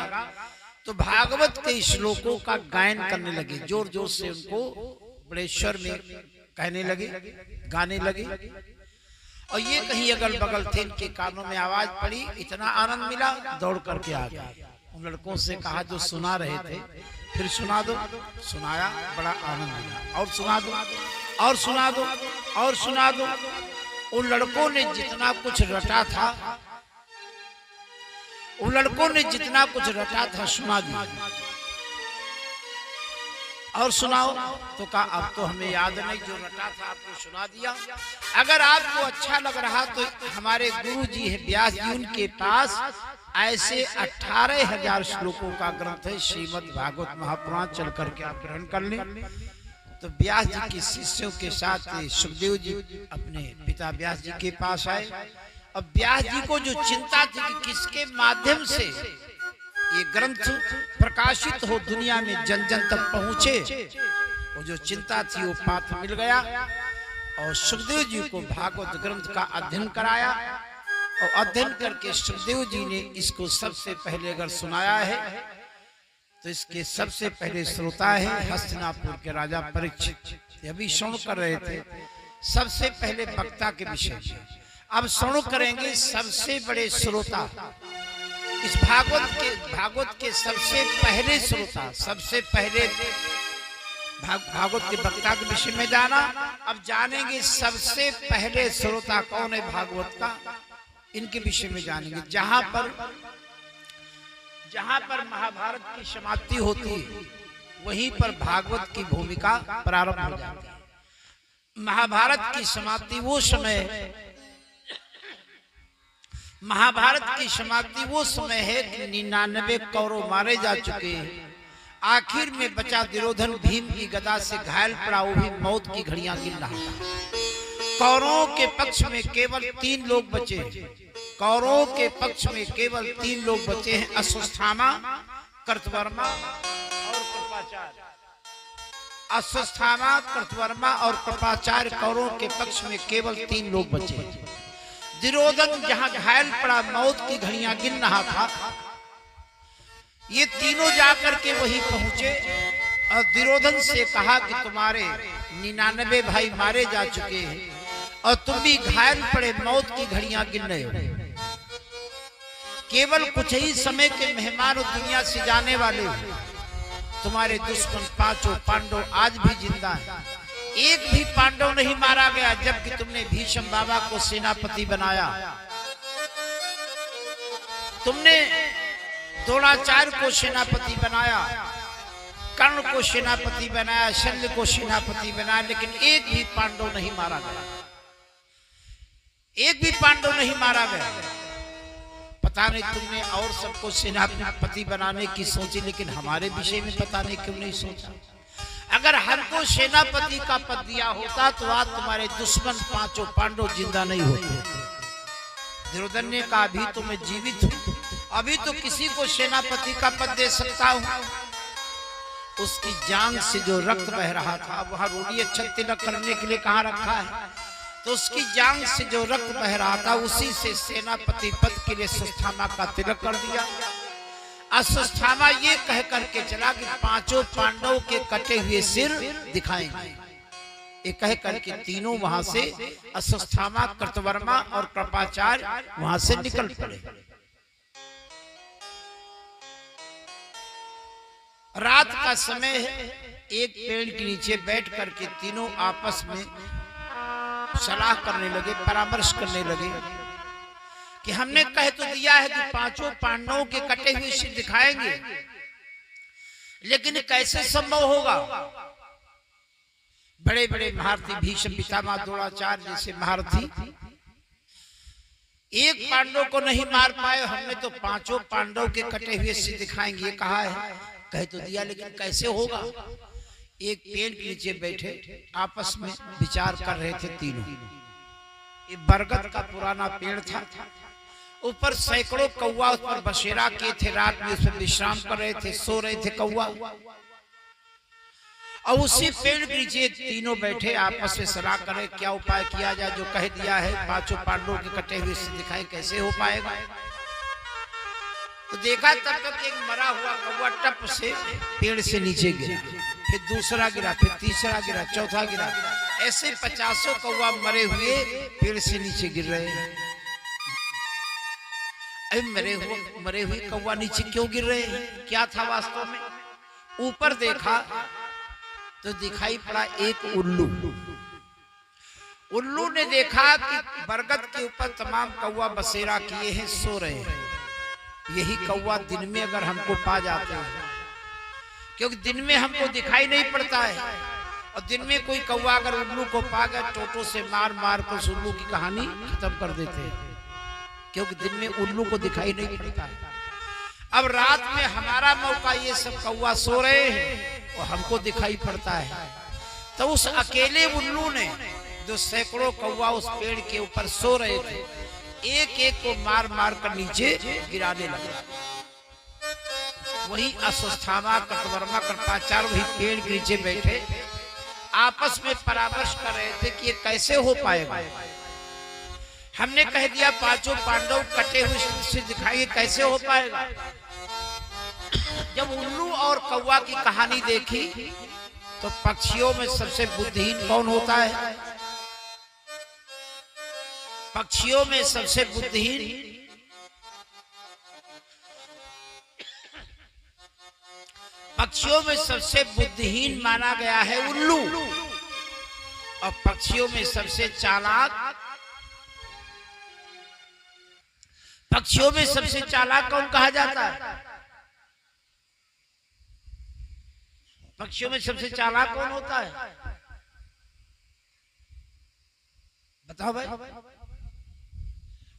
तो भागवत के श्लोकों का गायन करने लगे, जोर जोर से उनको बड़े स्वर में कहने लगे, गाने लगे। और ये कहीं अगल बगल थे, इनके कानों में आवाज पड़ी, इतना आनंद मिला, दौड़ करके आ गए। उन लड़कों से कहा जो सुना रहे थे, फिर सुना दो। सुनाया, बड़ा आनंद मिला, और सुना दो, और सुना दो, और सुना दो। उन लड़कों ने जितना कुछ रटा था, उन लड़कों ने जितना कुछ रटा था सुना दिया। और सुनाओ, तो कहा अब तो हमें याद नहीं, जो रटा था आपको सुना दिया। अगर आपको अच्छा लग रहा तो हमारे गुरु जी है व्यास जी, उनके पास ऐसे 18,000 श्लोकों का ग्रंथ है, श्रीमद् भागवत महापुराण, चल करके आप ग्रहण कर लें। तो व्यास जी के शिष्यों के साथ सुखदेव जी अपने पिता व्यास जी के पास आए। अब व्यास जी को जो चिंता थी कि किसके माध्यम से ये ग्रंथ प्रकाशित हो, दुनिया में जन जन तक पहुंचे, वो जो चिंता थी वो पात्र मिल गया। और सुखदेव जी को भागवत ग्रंथ का अध्ययन कराया, और अध्ययन करके सुखदेव जी ने इसको सबसे पहले अगर सुनाया है तो इसके सबसे पहले श्रोता है हस्तिनापुर के राजा परीक्षित। अभी श्रवण कर रहे थे सबसे पहले वक्ता के विषय में, अब श्रवण करेंगे सबसे बड़े श्रोता, इस भागवत के सबसे पहले श्रोता, सबसे पहले भागवत के वक्ता के विषय में जाना। अब जानेंगे सबसे पहले श्रोता कौन है भागवत का, इनके विषय में जानेंगे। जहां पर महाभारत की समाप्ति होती है, वहीं पर भागवत की भूमिका प्रारंभ हो जाती है। महाभारत की समाप्ति वो समय है कि 99 कौरव मारे जा चुके हैं। आखिर में बचा दुर्योधन, भीम की गदा से घायल पड़ा, वो भी मौत की घड़ियां गिन रहा था। कौरवों के पक्ष में केवल 3 लोग बचे हैं। कौरवों के पक्ष में केवल 3 लोग बचे हैं, अश्वत्थामा, कृतवर्मा और कृपाचार्य। अश्वत्थामा, कृतवर्मा और कृपाचार्य कौरवों के पक्ष में केवल 3 लोग बचे। दुर्योधन जहां घायल पड़ा, मौत की घड़ियां गिन रहा था, ये तीनों जाकर के वहीं पहुंचे और दुर्योधन से कहा कि तुम्हारे 99 भाई मारे जा चुके हैं और तुम भी घायल पड़े, मौत की घड़ियां गिन रहे हो। केवल कुछ ही समय के मेहमान दुनिया से जाने वाले हो। तुम्हारे दुश्मन 5 पांडव आज भी जिंदा हैं, एक भी पांडव नहीं मारा गया, जबकि तुमने भीष्म बाबा को सेनापति बनाया, तुमने द्रोणाचार्य को सेनापति बनाया, कर्ण को सेनापति बनाया, शल्य को सेनापति बनाया, लेकिन एक भी पांडव नहीं मारा गया, एक भी पांडव नहीं मारा गया। पता नहीं तुमने और सबको सेनापति बनाने की सोची, लेकिन हमारे विषय में पता नहीं क्यों नहीं सोचा। अगर हमको को सेनापति का पद दिया होता तो आज तुम्हारे दुश्मन पांचों पांडव जिंदा नहीं होते। दुर्योधन ने कहा अभी तो मैं जीवित हूं, अभी तो किसी को सेनापति का पद दे सकता हूं। उसकी जांघ से जो रक्त बह रहा था, वहां रोड़ी अच्छा तिलक करने के लिए कहां रखा है, तो उसकी जांघ से जो रक्त बह रहा था उसी से सेनापति पद के लिए अश्वत्थामा का तिलक कर दिया। अश्वत्थामा ये कह करके चला कि पांचों पांडवों के कटे हुए सिर दिखाएंगे। ये कह करके तीनों वहां से अश्वत्थामा, कृतवर्मा और कृपाचार्य वहां से निकल पड़े। रात का समय है, एक पेड़ के नीचे बैठ करके तीनों आपस में सलाह करने लगे, परामर्श करने लगे कि हमने कह तो दिया है कि पांचों पांडवों के कटे हुए सिर दिखाएंगे, लेकिन कैसे संभव होगा। बड़े बड़े महारथी भीष्म पितामह द्रोणाचार्य जैसे महारथी एक पांडव को नहीं मार पाए, हमने तो पांचों पांडव के कटे हुए सिर दिखाएंगे कहा है, कह तो दिया, लेकिन कैसे होगा। एक पेड़ के नीचे बैठे आपस में विचार कर रहे थे तीनों। ये बरगद का पुराना पेड़ था, ऊपर सैकड़ों कौवा उस पर बसेरा किए थे, रात में उसमें विश्राम कर रहे थे, सो रहे थे कौवा। और उसी पेड़ के नीचे तीनों बैठे आपस में सलाह करे क्या उपाय किया जाए। जो कह दिया है पांचों पांडवों के कटे हुए से दिखाए, कैसे हो पाएगा। तो देखा तब तक एक मरा हुआ कौवा टप से पेड़ से नीचे गिरा, फिर दूसरा गिरा, फिर तीसरा गिरा, चौथा गिरा, ऐसे 50 कौवा मरे हुए पेड़ से नीचे गिर रहे हैं। मरे हुए कौवा नीचे क्यों गिर रहे हैं, क्या था वास्तव में। ऊपर देखा तो दिखाई पड़ा एक उल्लू। उल्लू ने देखा कि बरगद के ऊपर तमाम कौवा बसेरा किए हैं, सो रहे हैं। यही कौवा दिन में अगर हमको पा जाते हैं, क्योंकि दिन में हमको दिखाई नहीं पड़ता है, और दिन में कोई कौवा अगर उल्लू को पा गया टोटो से मार मार कर उस उल्लू की कहानी खत्म कर देते हैं, क्योंकि दिन में उल्लू को दिखाई नहीं पड़ता है। अब रात में हमारा मौका, ये सब कौवा सो रहे हैं और हमको दिखाई पड़ता है। तो उस अकेले उल्लू ने जो सैकड़ों कौवा उस पेड़ के ऊपर सो रहे थे, एक एक को मार मार कर नीचे गिराने लगा। वही अश्वत्थामा, कृतवर्मा, कृपाचार्य वही पेड़ के नीचे बैठे आपस में परामर्श कर रहे थे कि ये कैसे हो पाएगा। हमने कह दिया पांचों पांडव कटे हुए से दिखाइए, कैसे हो पाएगा। जब उल्लू और कौवा की कहानी देखी तो पक्षियों में सबसे बुद्धिहीन कौन होता है। पक्षियों में सबसे बुद्धिहीन माना गया है उल्लू, और पक्षियों में सबसे चालाक कौन कहा जाता है। पक्षियों में सबसे चालाक कौन होता है, बताओ भाई।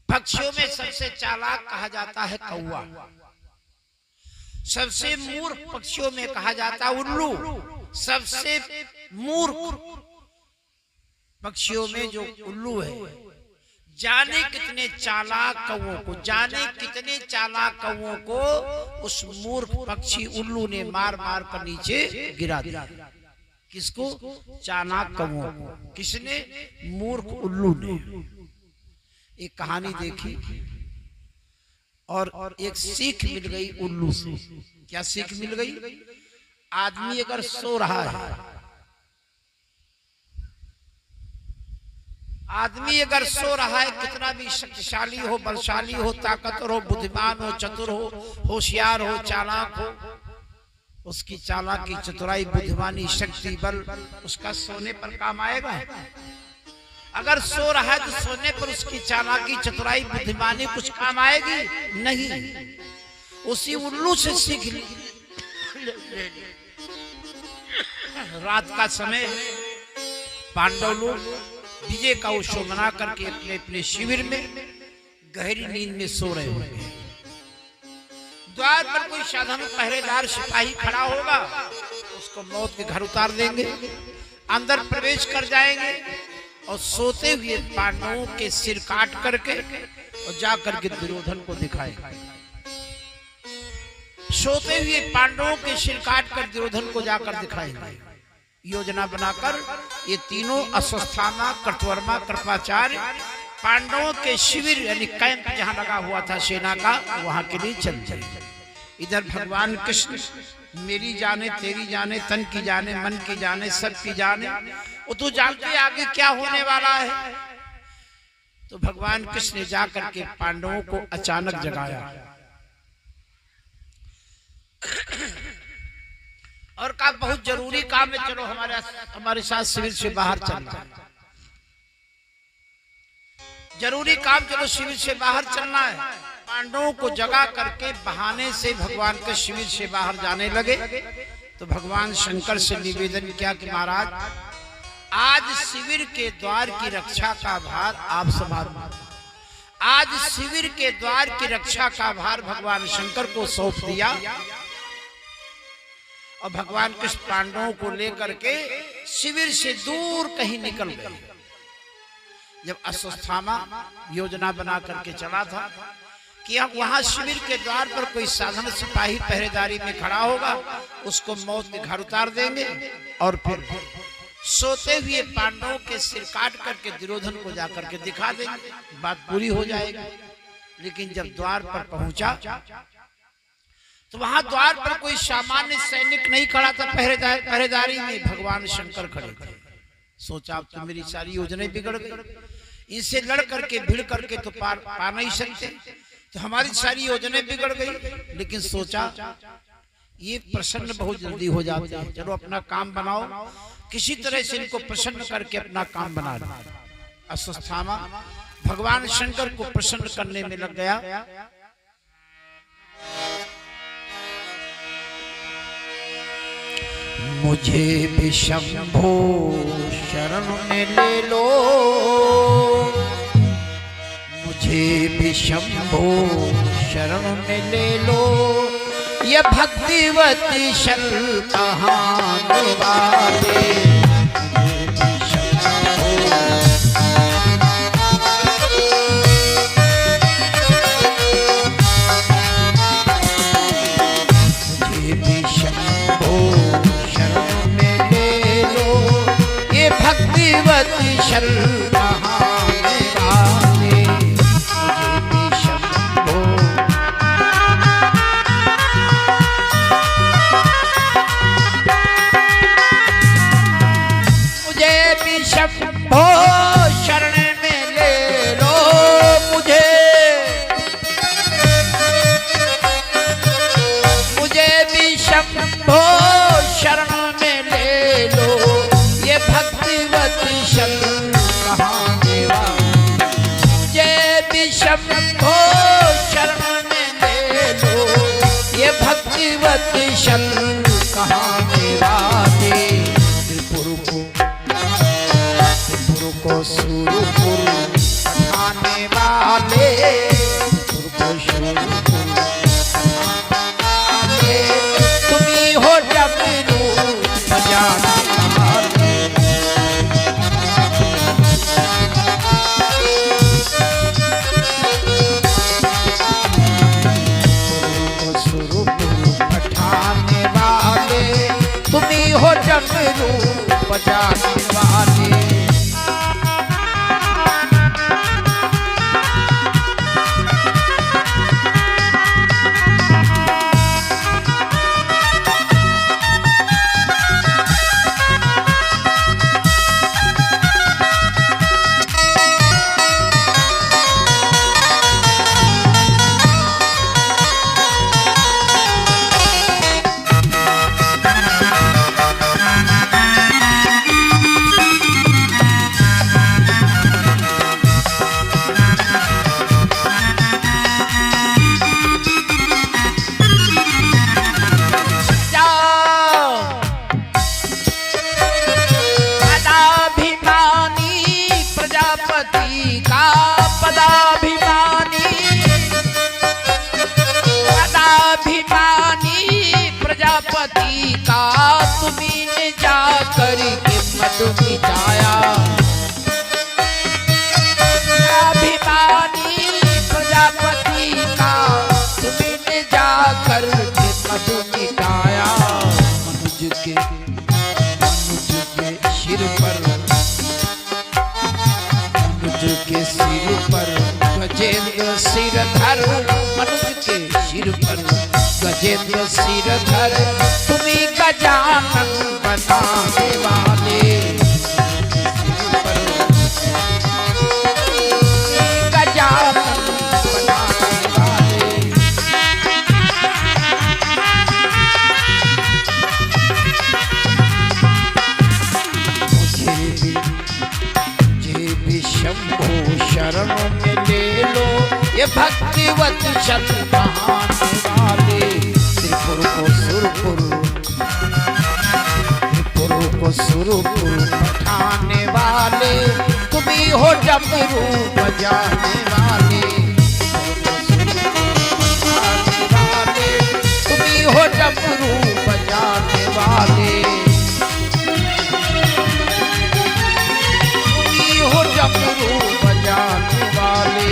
पक्षियों में सबसे चालाक कहा जाता है कौवा। सबसे मूर्ख पक्षियों में कहा जाता है उल्लू। सबसे मूर्ख पक्षियों में जो उल्लू है, जाने कितने चालाक कौवों को उस मूर्ख पक्षी उल्लू ने मार मार कर नीचे गिरा दिया। किसको, चालाक कौवों को। किसने, मूर्ख उल्लू ने। एक कहानी देखी और एक सीख मिल गई उल्लू से। क्या सीख मिल गई। आदमी अगर सो रहा है, कितना भी शक्तिशाली हो, बलशाली हो, ताकतवर हो, बुद्धिमान हो, चतुर हो, होशियार हो, चालाक हो, उसकी चालाकी, चतुराई, बुद्धिमानी, शक्ति, बल उसका सोने पर काम आएगा। अगर सो रहा है तो सोने पर उसकी चालाकी, चतुराई, बुद्धिमानी कुछ काम आएगी नहीं। उसी उल्लू से सीख ली। रात का समय, पांडव लोग विजय का उत्सव मना करके अपने अपने शिविर में गहरी नींद में सो रहे होंगे। द्वार पर कोई साधारण पहरेदार सिपाही खड़ा होगा, उसको मौत के घर उतार देंगे, अंदर प्रवेश कर जाएंगे और सोते हुए पांडवों के सिर काट करके और जा करके दुर्योधन को दिखाएंगे। सोते हुए पांडवों के सिर काट कर दुर्योधन को जाकर दिखाएंगे। योजना बनाकर ये तीनों अश्वत्थामा, कृतवर्मा, कृपाचार्य पांडवों के शिविर यानी कैंप जहां लगा हुआ था सेना का, वहां के लिए चल जाए। इधर भगवान कृष्ण मेरी जाने तेरी जाने तन की जाने मन की जाने सब की जाने, वो तू जानते आगे क्या होने वाला है। तो भगवान कृष्ण ने जाकर के पांडवों को अचानक जगाया और कहा बहुत जरूरी काम है, चलो हमारे साथ शिविर से बाहर चलना, जरूरी काम, चलो शिविर से बाहर चलना है। पांडवों को जगा करके बहाने से भगवान के शिविर से बाहर जाने लगे। तो भगवान शंकर से निवेदन किया कि महाराज आज शिविर के द्वार की रक्षा का भार आप संभालो। आज शिविर के द्वार की रक्षा का भार भगवान शंकर को सौंप दिया और भगवान कृष्ण पांडवों को लेकर के शिविर से दूर कहीं निकल गए। जब अश्वत्थामा योजना बना करके चला था कि अब वहां शिविर के द्वार पर कोई साधारण सिपाही पहरेदारी में खड़ा होगा, उसको मौत के घर उतार देंगे और फिर सोते हुए पांडवों के सिर काट करके दुर्योधन को जाकर के दिखा देंगे, बात पूरी हो जाएगी। लेकिन जब द्वार पर पहुंचा तो वहां द्वार पर कोई सामान्य सैनिक नहीं खड़ा था, पहरेदारी में भगवान शंकर खड़े थे। सोचा अब तो मेरी सारी योजनाएं बिगड़ गई, इनसे लड़ करके भिड़ करके तो पा नहीं सकते, तो हमारी सारी योजनाएं बिगड़ गई। लेकिन सोचा ये प्रसन्न बहुत जल्दी हो जाते हैं, चलो अपना काम बनाओ, किसी तरह से इनको प्रसन्न करके अपना काम बना लो। अश्वत्थामा भगवान शंकर को प्रसन्न करने में लग गया। मुझे भी शंभो शरण में ले लो, मुझे भी शंभो शरण में ले लो, ये भक्तिवती शल कहाने वाले। भक्तिवती शल कहाने वाले, मुझे भी शंभो, मुझे भी शंभो शरण में ले लो, मुझे भी शंभो शरण में ले लो, ये भक्तिवती शल कहाने वाले, मुझे भी शंभो शरण में ले लो, ये भक्तिवती शल कहाने वाले। त्रिपुर को सुरपुर पठाने वाले, त्रिपुर को सुरपुर पठाने, तुम्ही हो डमरू बजाने वाले। तुम्ही हो डमरू बजाने वाले। तुम्ही ने जाकर के मधु मिटाया। अभिमानी प्रजापति का तुम्ही ने जाकर के मधु मिटाया। मनुज के सिर पर, मनुज के सिर पर गजेंद्र सिर धर, मनुज के सिर पर गजेंद्र सिर धर, तुम्ही गजानन बनाने वाले। गजानन बनाने वाले। मुझे भी शंभो शरण में ले लो, ये भक्तिवत शत कहाने वाले। त्रिपुर को सुरपुर, त्रिपुर को सुरपुर पठाने वाले, तुम्ही हो डमरू बजाने वाले। तुम्ही हो डमरू बजाने वाले, तुम्ही हो डमरू बजाने वाले।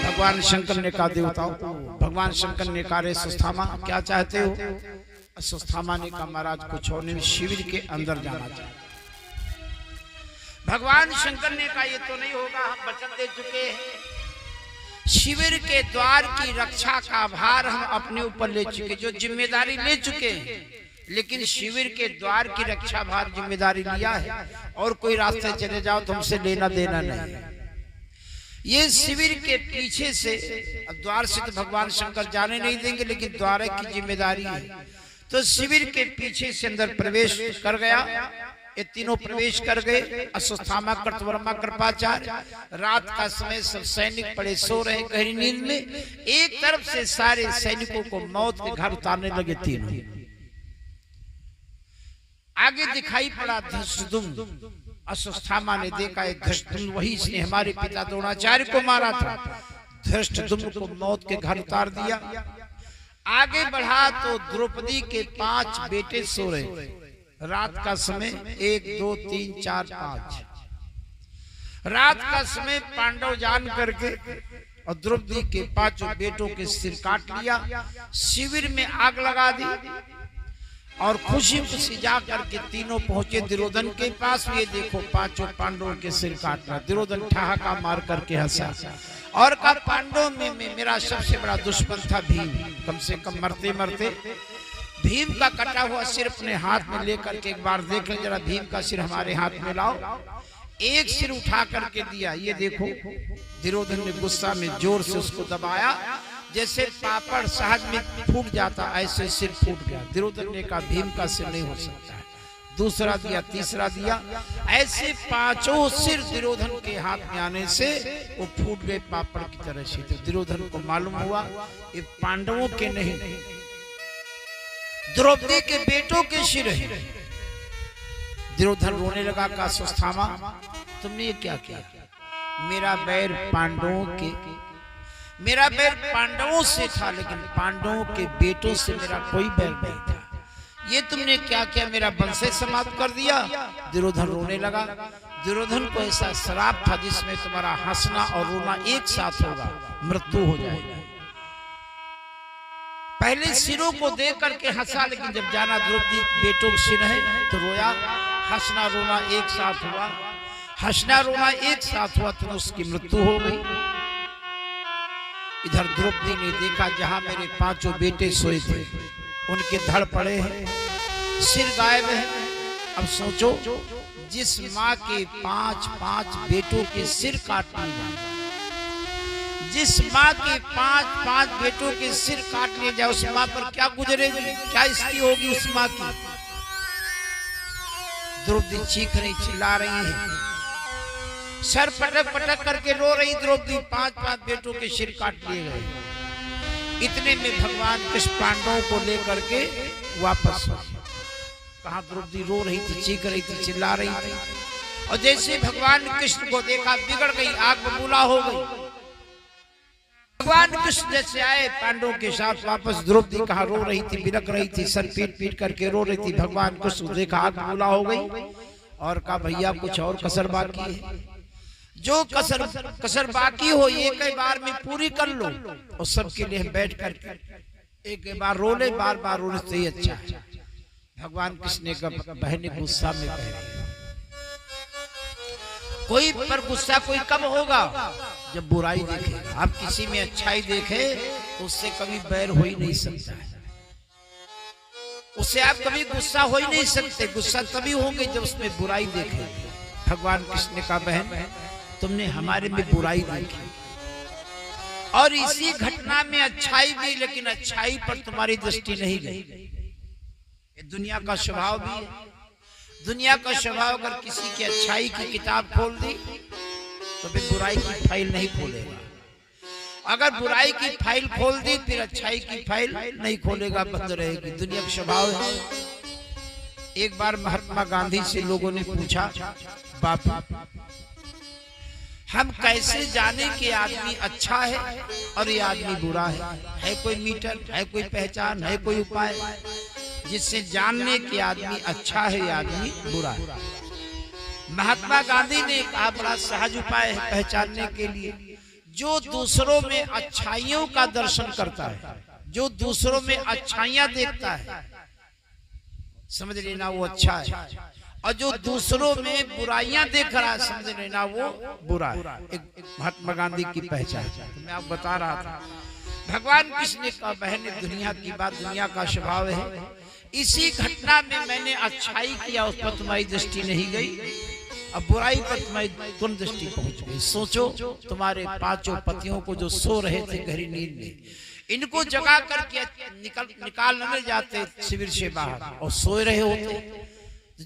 भगवान शंकर ने कहा देवताओं, भगवान शंकर ने कहा रे सुस्थामा क्या चाहते हो? सुस्थामा ने कहा महाराज कुछ होने में शिविर के अंदर जाना चाहिए। भगवान शंकर ने कहा ये तो नहीं होगा, हम वचन दे चुके हैं। शिविर के द्वार की रक्षा का भार हम अपने ऊपर ले चुके, जो जिम्मेदारी ले चुके हैं। लेकिन शिविर के द्वार की रक्षा भार जिम्मेदारी लिया है, और कोई रास्ते चले जाओ तो हमसे लेना देना नहीं। ये शिविर के पीछे से, द्वार से तो भगवान शंकर जाने नहीं देंगे, लेकिन द्वार की जिम्मेदारी है। तो शिविर के पीछे से अंदर प्रवेश कर गया। ये तीनों प्रवेश कर गए, अश्वत्थामा, कृतवर्मा, कृपाचार्य। रात का समय सब सैनिक पड़े सो रहे गहरी नींद में। एक तरफ से सारे सैनिकों को मौत के घर उतारने लगे तीनों। आगे दिखाई पड़ा धृष्टद्युम्न। अश्वत्थामा ने देखा एक धृष्टद्युम्न वही इसने हमारे पिता द्रोणाचार्य को मारा था। धृष्टद्युम्न को मौत के घर उतार दिया। आगे बढ़ा तो द्रौपदी के 5 बेटे सो रहे। रात का समय 1 2 3 4 5 रात का समय पांडव जान करके और द्रौपदी के 5 बेटों के सिर काट लिया, शिविर में आग लगा दी। और खुशी खुशी जा करके तीनों पहुंचे दुर्योधन के पास। ये देखो 5 पांडवों के सिर काटना। दुर्योधन ठहाका मार करके हंसा और कहा पांडवों में मेरा सबसे बड़ा दुश्मन था भीम। कम से कम मरते मरते भीम का कटा हुआ सिर अपने हाथ में लेकर के एक बार देख ले जरा, भीम का सिर हमारे हाथ में लाओ। एक सिर उठा करके दिया। ये देखो दुर्योधन ने गुस्सा में जोर से उसको दबाया, जैसे पापड़ सहज में फूट जाता ऐसे सिर फूट गया। दुर्योधन ने कहा भीम का सिर नहीं हो सकता है। दूसरा दिया, तीसरा दिया, ऐसे 5 सिर दुर्योधन के हाथ में आने से वो फूट गए पापड़ की तरह से। तो दुर्योधन को मालूम हुआ ये पांडवों के नहीं, द्रौपदी के बेटों के सिर है। दुर्योधन रोने लगा, कहा अश्वत्थामा तुमने ये क्या किया? मेरा बैर पांडवों से था, लेकिन पांडवों के बेटों से मेरा कोई बैर नहीं था। ये तुमने क्या किया? मेरा वंश समाप्त कर दिया। दुर्योधन रोने लगा। दुर्योधन को ऐसा श्राप था जिसमें तुम्हारा हंसना और रोना एक साथ होगा, मृत्यु हो जाएगा। पहले सिरों को देख करके हंसा, लेकिन जब जाना द्रौपदी बेटों के सिर है तो रोया। हंसना रोना एक साथ हुआ, हंसना रोना एक साथ हुआ तो उसकी मृत्यु हो गई। इधर द्रौपदी ने देखा जहां मेरे 5 बेटे सोए थे उनके धड़ पड़े हैं, सिर गायब है। अब सोचो जिस माँ के 5 बेटों के सिर काट लिए जाए, जिस माँ के 5 बेटों के सिर काट लिए जाए, उस माँ पर क्या गुजरेगी, क्या स्थिति होगी उस माँ की। द्रौपदी चीख रही, चिल्ला रही है, सर पटक पटक करके रो रही द्रौपदी। 5 बेटों के सिर काट लिए गए। इतने में भगवान कृष्ण पांडवों को लेकर के वापस हुए। कहा द्रौपदी रो रही थी, चीख रही थी, चिल्ला रही थी, और जैसे भगवान कृष्ण को देखा बिगड़ गई, आग बबूला हो गई। भगवान कृष्ण जैसे आए पांडवों के साथ वापस, द्रौपदी कहा रो रही थी, बिलक रही थी, सर पीट पीट करके रो रही थी। भगवान कृष्ण देखा आग बबूला हो गई और कहा भैया कुछ और कसर बाकी है, जो कसर बाकी हो एक ही बार में पूरी कर लो। और सबके लिए बैठ कर एक बार रो ले, बार बार रोने से ही अच्छा है। भगवान कृष्ण का बहन गुस्सा में कह रही, कोई पर गुस्सा कोई कब होगा, जब बुराई देखेगा। आप किसी में अच्छाई देखे तो उससे कभी बैर हो ही नहीं सकता है, उससे आप कभी गुस्सा हो ही नहीं सकते। गुस्सा तभी होंगे जब उसमें बुराई देखे। भगवान कृष्ण का बहन तुमने हमारे में बुराई देखी और इसी घटना में अच्छाई भी, लेकिन अच्छाई पर तुम्हारी दृष्टि नहीं गई। ये दुनिया का स्वभाव भी है। दुनिया का स्वभाव अगर किसी की अच्छाई की किताब खोल दी तो फिर बुराई की फाइल नहीं खोलेगा, अगर बुराई की फाइल खोल दी फिर अच्छाई की फाइल नहीं खोलेगा, बंद रहेगी। दुनिया का स्वभाव है। एक बार महात्मा गांधी से लोगों ने पूछा, बापू हम कैसे जाने कि आदमी अच्छा है और ये आदमी बुरा है कोई मीटर, है कोई पहचान, है कोई उपाय जिससे जानने कि आदमी अच्छा है या आदमी बुरा है? महात्मा गांधी ने कहा बड़ा सहज उपाय है पहचानने के लिए, जो दूसरों में अच्छाइयों का दर्शन करता है, जो दूसरों में अच्छाइयां देखता है, समझ लेना वो अच्छा है, और जो दूसरों में बुराइयां देख रहा है समझ लेना वो बुरा है। एक महात्मा गांधी की पहचान तो मैं आपको बता रहा था। भगवान कृष्ण का बहन दुनिया की बात, दुनिया का स्वभाव है। इसी घटना में मैंने अच्छाई किया, उस पर तुम्हारी दृष्टि नहीं गई, अब बुराई पर तुम्हारी तुरंत दृष्टि पहुंच गई। सोचो तुम्हारे 5 पतियों को जो सो रहे थे गहरी नींद में, इनको जगा करके निकालने जाते शिविर से बाहर और सोए रहे होते,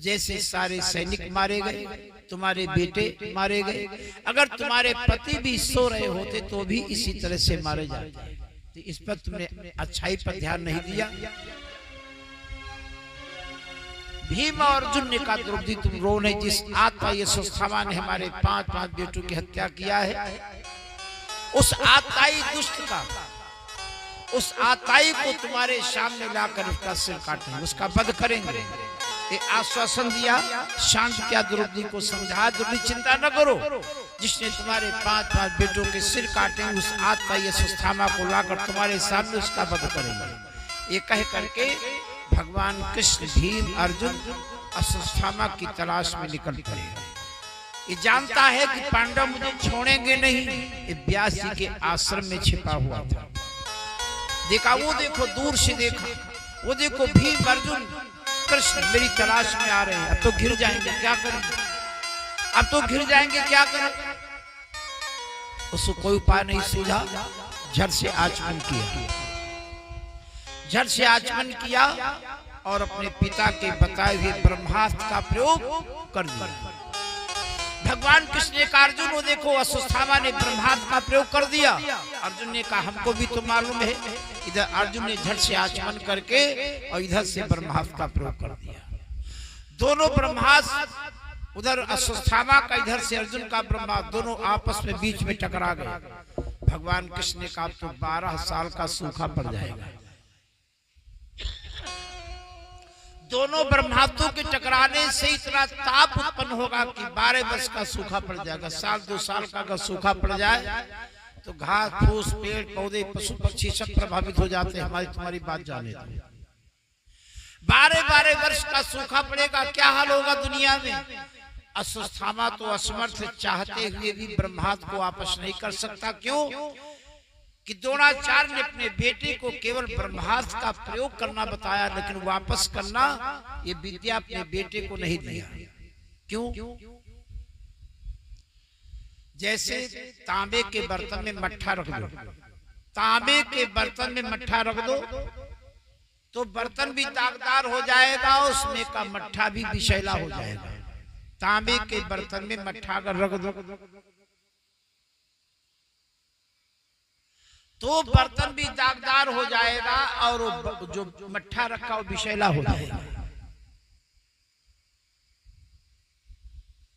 जैसे सारे सैनिक मारे गए, तुम्हारे बेटे मारे गए, अगर तुम्हारे पति भी सो रहे होते तो भी इसी तरह से मारे जाते। तो इस पर तुमने अच्छाई पर ध्यान नहीं दिया। भीम और अर्जुन ने कहा द्रौपदी तुम रो नहीं, जिस आत्मा यशोत्थामा ने हमारे 5 बेटों की हत्या किया है, उस आत्माई दुष्ट का, उस आत्माई को तुम्हारे सामने लाकर उसका सिर काटेंगे, उसका वध करेंगे। ये आश्वासन दिया, शांत किया, द्रौपदी को समझा, द्रौपदी चिंता न करो, जिसने तुम्हारे 5 बेटों के सिर काटे उस आत्मा यशोत्थामा को लाकर तुम्हारे सामने उसका वध करेंगे। ये कह करके भगवान कृष्ण, भीम, अर्जुन अश्वत्थामा की तलाश में निकल पड़े। ये जानता है कि पांडव मुझे छोड़ेंगे नहीं। ये व्यास जी के आश्रम में छिपा हुआ था। देखा, वो देखो दूर से देखा, वो देखो भीम अर्जुन कृष्ण मेरी तलाश में आ रहे हैं, अब तो घिर जाएंगे, क्या करें, अब तो घिर जाएंगे, क्या करें। उसको कोई उपाय नहीं सूझा, झट से आचमन किया, झट से आचमन किया और अपने पिता के बताए हुए ब्रह्मास्त्र का प्रयोग कर दिया। भगवान कृष्ण ने कहा अर्जुन वो देखो अश्वत्थामा ने ब्रह्मास्त्र का प्रयोग कर दिया। अर्जुन ने कहा हमको भी तो मालूम है। इधर अर्जुन ने झट से आचमन करके और इधर से ब्रह्मास्त्र का प्रयोग कर दिया। दोनों ब्रह्मास्त्र, उधर अश्वत्थामा का, इधर से अर्जुन का ब्रह्मास्त्र, दोनों आपस में बीच में टकरा गए। भगवान कृष्ण ने कहा तो 12 साल का सूखा पड़ जाएगा। दोनों ब्रह्मास्त्रों के टकराने से इतना ताप उत्पन्न होगा कि 12 वर्ष का सूखा पड़ जाएगा। 1-2 साल का अगर सूखा पड़ जाए तो घास फूस, पेड़ पौधे, पशु पक्षी सब प्रभावित हो जाते हैं। हमारी तुम्हारी बात जाने दो। 12 वर्ष का सूखा पड़ेगा, क्या हाल होगा दुनिया में। अश्वत्थामा तो असमर्थ, चाहते हुए भी ब्रह्मास्त्र को वापस नहीं कर सकता। क्यों कि द्रोणाचार्य ने अपने बेटे को केवल ब्रह्मास्त्र का प्रयोग करना बताया, लेकिन वापस करना ये विद्या अपने बेटे को नहीं दिया। क्यों? जैसे तांबे के बर्तन में मट्ठा रख दो, तांबे के बर्तन में मट्ठा रख दो तो बर्तन भी दागदार हो जाएगा, उसमें का मट्ठा भी विषैला हो जाएगा। तांबे के बर्तन में मट्ठा अगर रख दो तो बर्तन भी दागदार हो जाएगा और जो मट्ठा रखा वो विषैला हो जाएगा।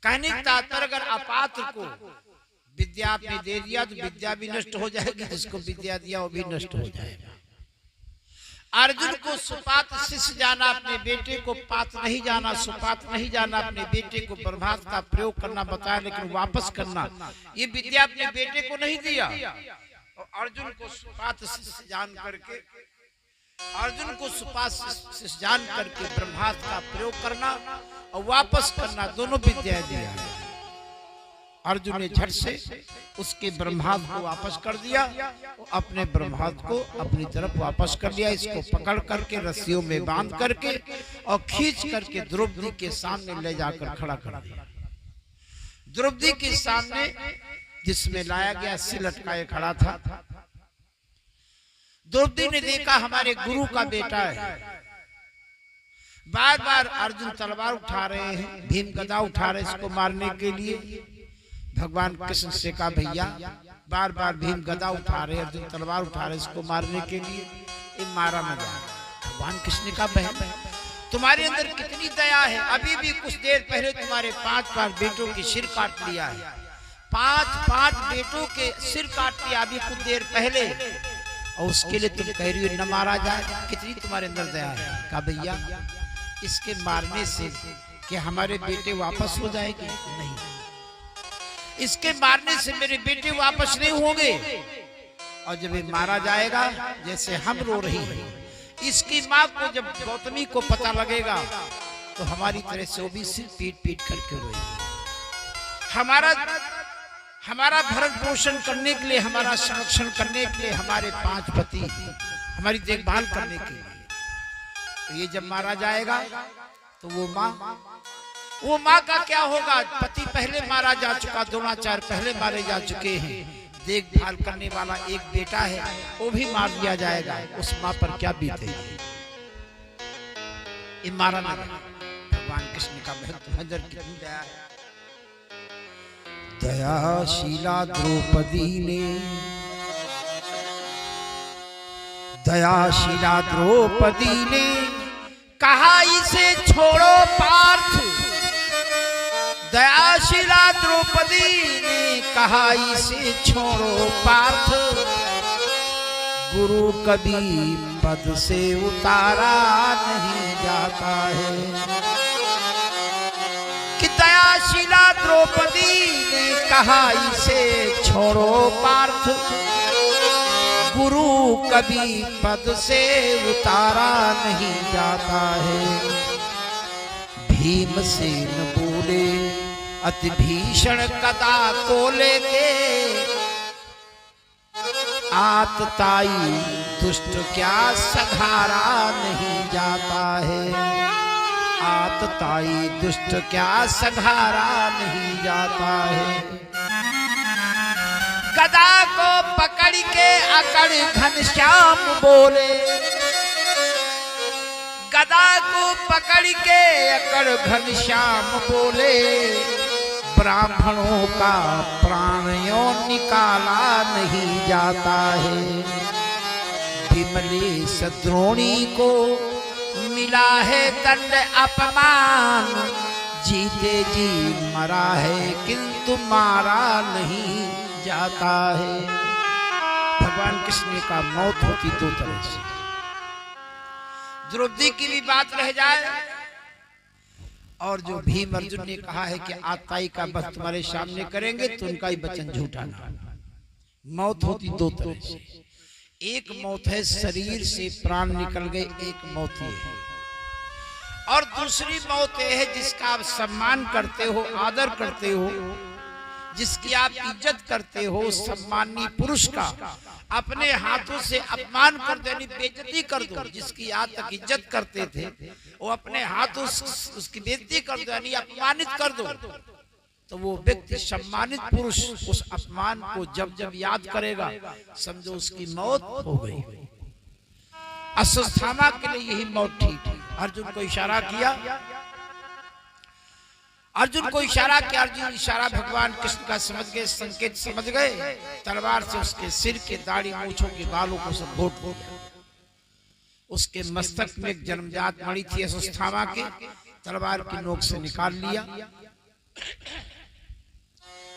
कहने का तात्पर्य अगर अपात्र को विद्या आपने दे दिया तो विद्या भी नष्ट हो जाएगी, जिसको विद्या दिया वो भी नष्ट हो जाएगा। अर्जुन को सुपात्र शिष्य जाना, अपने बेटे को पात्र नहीं जाना, सुपात्र नहीं जाना, अपने बेटे को ब्रह्मास्त्र का प्रयोग करना बताया, लेकिन वापस करना ये विद्या अपने बेटे को नहीं दिया। और अर्जुन को सुपात्र शिष्य जान करके, अर्जुन को सुपात्र शिष्य जान करके ब्रह्मास्त्र का प्रयोग करना और वापस करना, दोनों विद्या दिया। अर्जुन ने झट से उसके ब्रह्मास्त्र को वापस कर दिया, अपने ब्रह्मास्त्र को अपनी तरफ वापस कर लिया। इसको पकड़ करके रस्सियों में बांध करके और खींच करके द्रौपदी के सामने ले जाकर खड़ा कर दिया। द्रौपदी के सामने जिसमें लाया गया सिर लटकाए खड़ा था। द्रौपदी ने देखा हमारे गुरु का बेटा है। बार बार अर्जुन तलवार उठा रहे हैं, भीम गदा उठा रहे इसको मारने के लिए। भगवान कृष्ण से कहा भैया बार बार भीम गदा उठा रहे, अर्जुन तलवार उठा रहे इसको मारने के लिए, ये मारा न जाए। भगवान कृष्ण का बहन तुम्हारे अंदर कितनी दया है, अभी भी कुछ देर पहले तुम्हारे 5 बेटों के सिर काट लिया है, 5 बेटों के सिर काट लिया अभी कुछ देर पहले, और उसके लिए तुम कह रही हो न मारा जाए। कितनी तुम्हारे अंदर दया है। कहा भैया इसके मारने से क्या हमारे बेटे वापस हो जाएंगे? नहीं, इसके मारने से मेरे बेटे वापस नहीं होंगे। और जब ये मारा जाएगा, जैसे हम रो रही हैं, इसकी माँ को जब गौतमी को पता लगेगा तो हमारी तरह से वो भी सिर पीट पीट करके रोएगी। हमारा भरण पोषण करने के लिए, हमारा संरक्षण करने के लिए, हमारे 5 पति हमारी देखभाल करने के लिए, तो ये जब मारा जाएगा तो वो माँ का क्या होगा? पति पहले मारा जा चुका, द्रोणाचार्य पहले मारे जा चुके हैं, देखभाल करने वाला एक बेटा है वो भी मार दिया जाएगा, उस माँ पर क्या बीतेगी? ये मारा ना। भगवान कृष्ण का भक्त अंदर कितनी दया है। दयाशीला द्रौपदी ने, दयाशीला द्रौपदी ने कहा इसे छोड़ो पार्थ। दयाशीला द्रौपदी ने कहा इसे छोड़ो पार्थ, गुरु कभी पद से उतारा नहीं जाता है। कि दयाशीला द्रौपदी ने कहा इसे छोड़ो पार्थ, गुरु कभी पद से उतारा नहीं जाता है। भीमसेन बोले अति भीषण गदा को लेके, आतताई दुष्ट क्या सधारा नहीं जाता है। आतताई दुष्ट क्या सधारा नहीं जाता है। गदा को पकड़ के अकड़ घनश्याम बोले, गदा को पकड़ के अकड़ घनश्याम बोले, ब्राह्मणों का प्राणों निकाला नहीं जाता है। विमलेश द्रोणी को मिला है दंड अपमान, जीते जी मरा है किंतु मारा नहीं जाता है। भगवान कृष्ण का मौत होती 2 तरह से। द्रौपदी की भी बात रह जाए, और जो भीम अर्जुन ने कहा है कि आताई का बस तुम्हारे सामने करेंगे तो उनका ही वचन झूठा ना। मौत होती 2 तरह से। एक मौत है शरीर से प्राण निकल गए, एक मौत ये है। और दूसरी मौत ये है जिसका आप सम्मान करते हो, आदर करते हो, जिसकी आप इज्जत करते हो, सम्मानी पुरुष का अपने हाथों से अपमान कर दो, यानी बेइज्जती कर दो। जिसकी आज तक इज्जत करते थे वो अपने हाथों उसकी बेइज्जती कर दो, यानी अपमानित कर दो, तो वो व्यक्ति सम्मानित पुरुष उस अपमान को जब जब याद करेगा समझो उसकी मौत हो गई। अश्वत्थामा के लिए यही मौत ठीक है। अर्जुन को इशारा किया, अर्जुन को इशारा किया, अर्जुन इशारा भगवान कृष्ण का समझ गए, संकेत समझ गए, तलवार से उसके सिर के दाढ़ी मूंछों के बालों को सब घोट दिया। उसके मस्तक में एक जन्मजात मणि थी अश्वत्थामा के, तलवार की नोक से निकाल लिया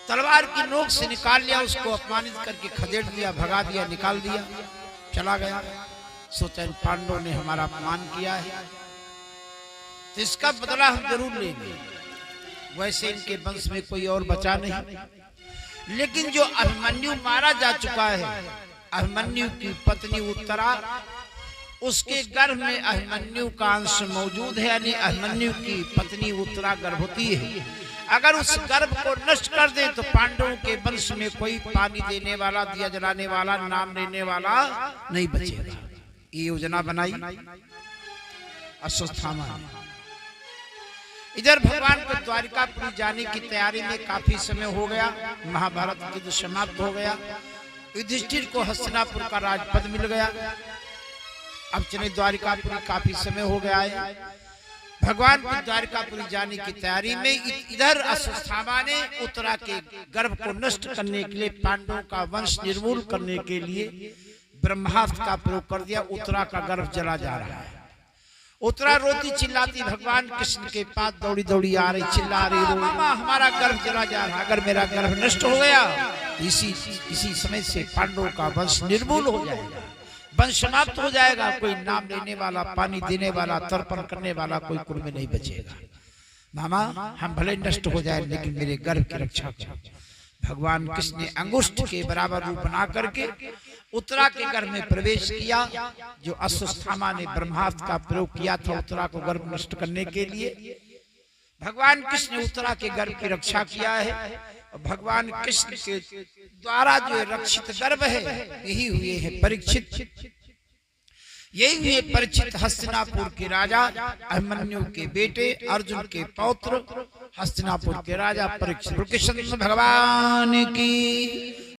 तलवार की नोक से निकाल लिया, उसको अपमानित करके खदेड़ दिया, भगा दिया, निकाल दिया, चला गया। सोचा इन पांडवों ने हमारा अपमान किया है तो इसका बदला हम जरूर लेंगे। वैसे इनके वंश में कोई और बचा नहीं, लेकिन जो अभिमन्यु मारा जा चुका है, अभिमन्यु की पत्नी उत्तरा, उसके गर्भ में अभिमन्यु का अंश मौजूद है, यानी अभिमन्यु की पत्नी उत्तरा गर्भवती है। अगर उस गर्भ को नष्ट कर दे तो पांडवों के वंश में कोई पानी देने वाला, दिया जलाने वाला, नाम लेने वाला नहीं बचेगा। ये योजना बनाई अश्वत्थामा ने। इधर भगवान को द्वारिकापुरी जाने की तैयारी में काफी समय हो गया। महाभारत युद्ध समाप्त हो गया। युधिष्ठिर को हस्तिनापुर का राजपद मिल गया। अब चले द्वारिकापुरी, काफी समय हो गया है। भगवान को द्वारिकापुरी जाने की तैयारी में इधर अश्वत्थामा ने उत्तरा के गर्भ को नष्ट करने के लिए, पांडवों का वंश निर्मूल करने के लिए ब्रह्मास्त्र का प्रयोग कर दिया। उत्तरा का गर्भ जला जा रहा है। उत्तरा रोती चिल्लाती भगवान कृष्ण के पास दौड़ी दौड़ी आ रही, चिल्ला रही, मामा हमारा गर्भ जला जा रहा, अगर मेरा गर्भ नष्ट हो गया इसी समय से पांडवों का वंश निर्मूल हो जाएगा, वंश समाप्त हो जाएगा। कोई नाम लेने वाला, पानी देने वाला, तर्पण करने वाला कोई कुल में नहीं बचेगा। मामा हम भले नष्ट हो जाए लेकिन मेरे गर्भ की रक्षा करो। भगवान कृष्ण ने अंगुष्ठ के बराबर रूप बना करके उत्तरा के गर्भ में प्रवेश किया। जो अश्वत्थामा ने ब्रह्मास्त्र का प्रयोग किया था उत्तरा को गर्भ नष्ट करने के लिए, भगवान कृष्ण ने उत्तरा के गर्भ की रक्षा किया है। भगवान कृष्ण के द्वारा जो रक्षित गर्भ है यही हुए हैं परीक्षित। यही हुए परीक्षित हस्तिनापुर के राजा, अभिमन्यु के बेटे, अर्जुन के पौत्र, हस्तिनापुर के राजा परीक्षित। कृष्ण भगवान की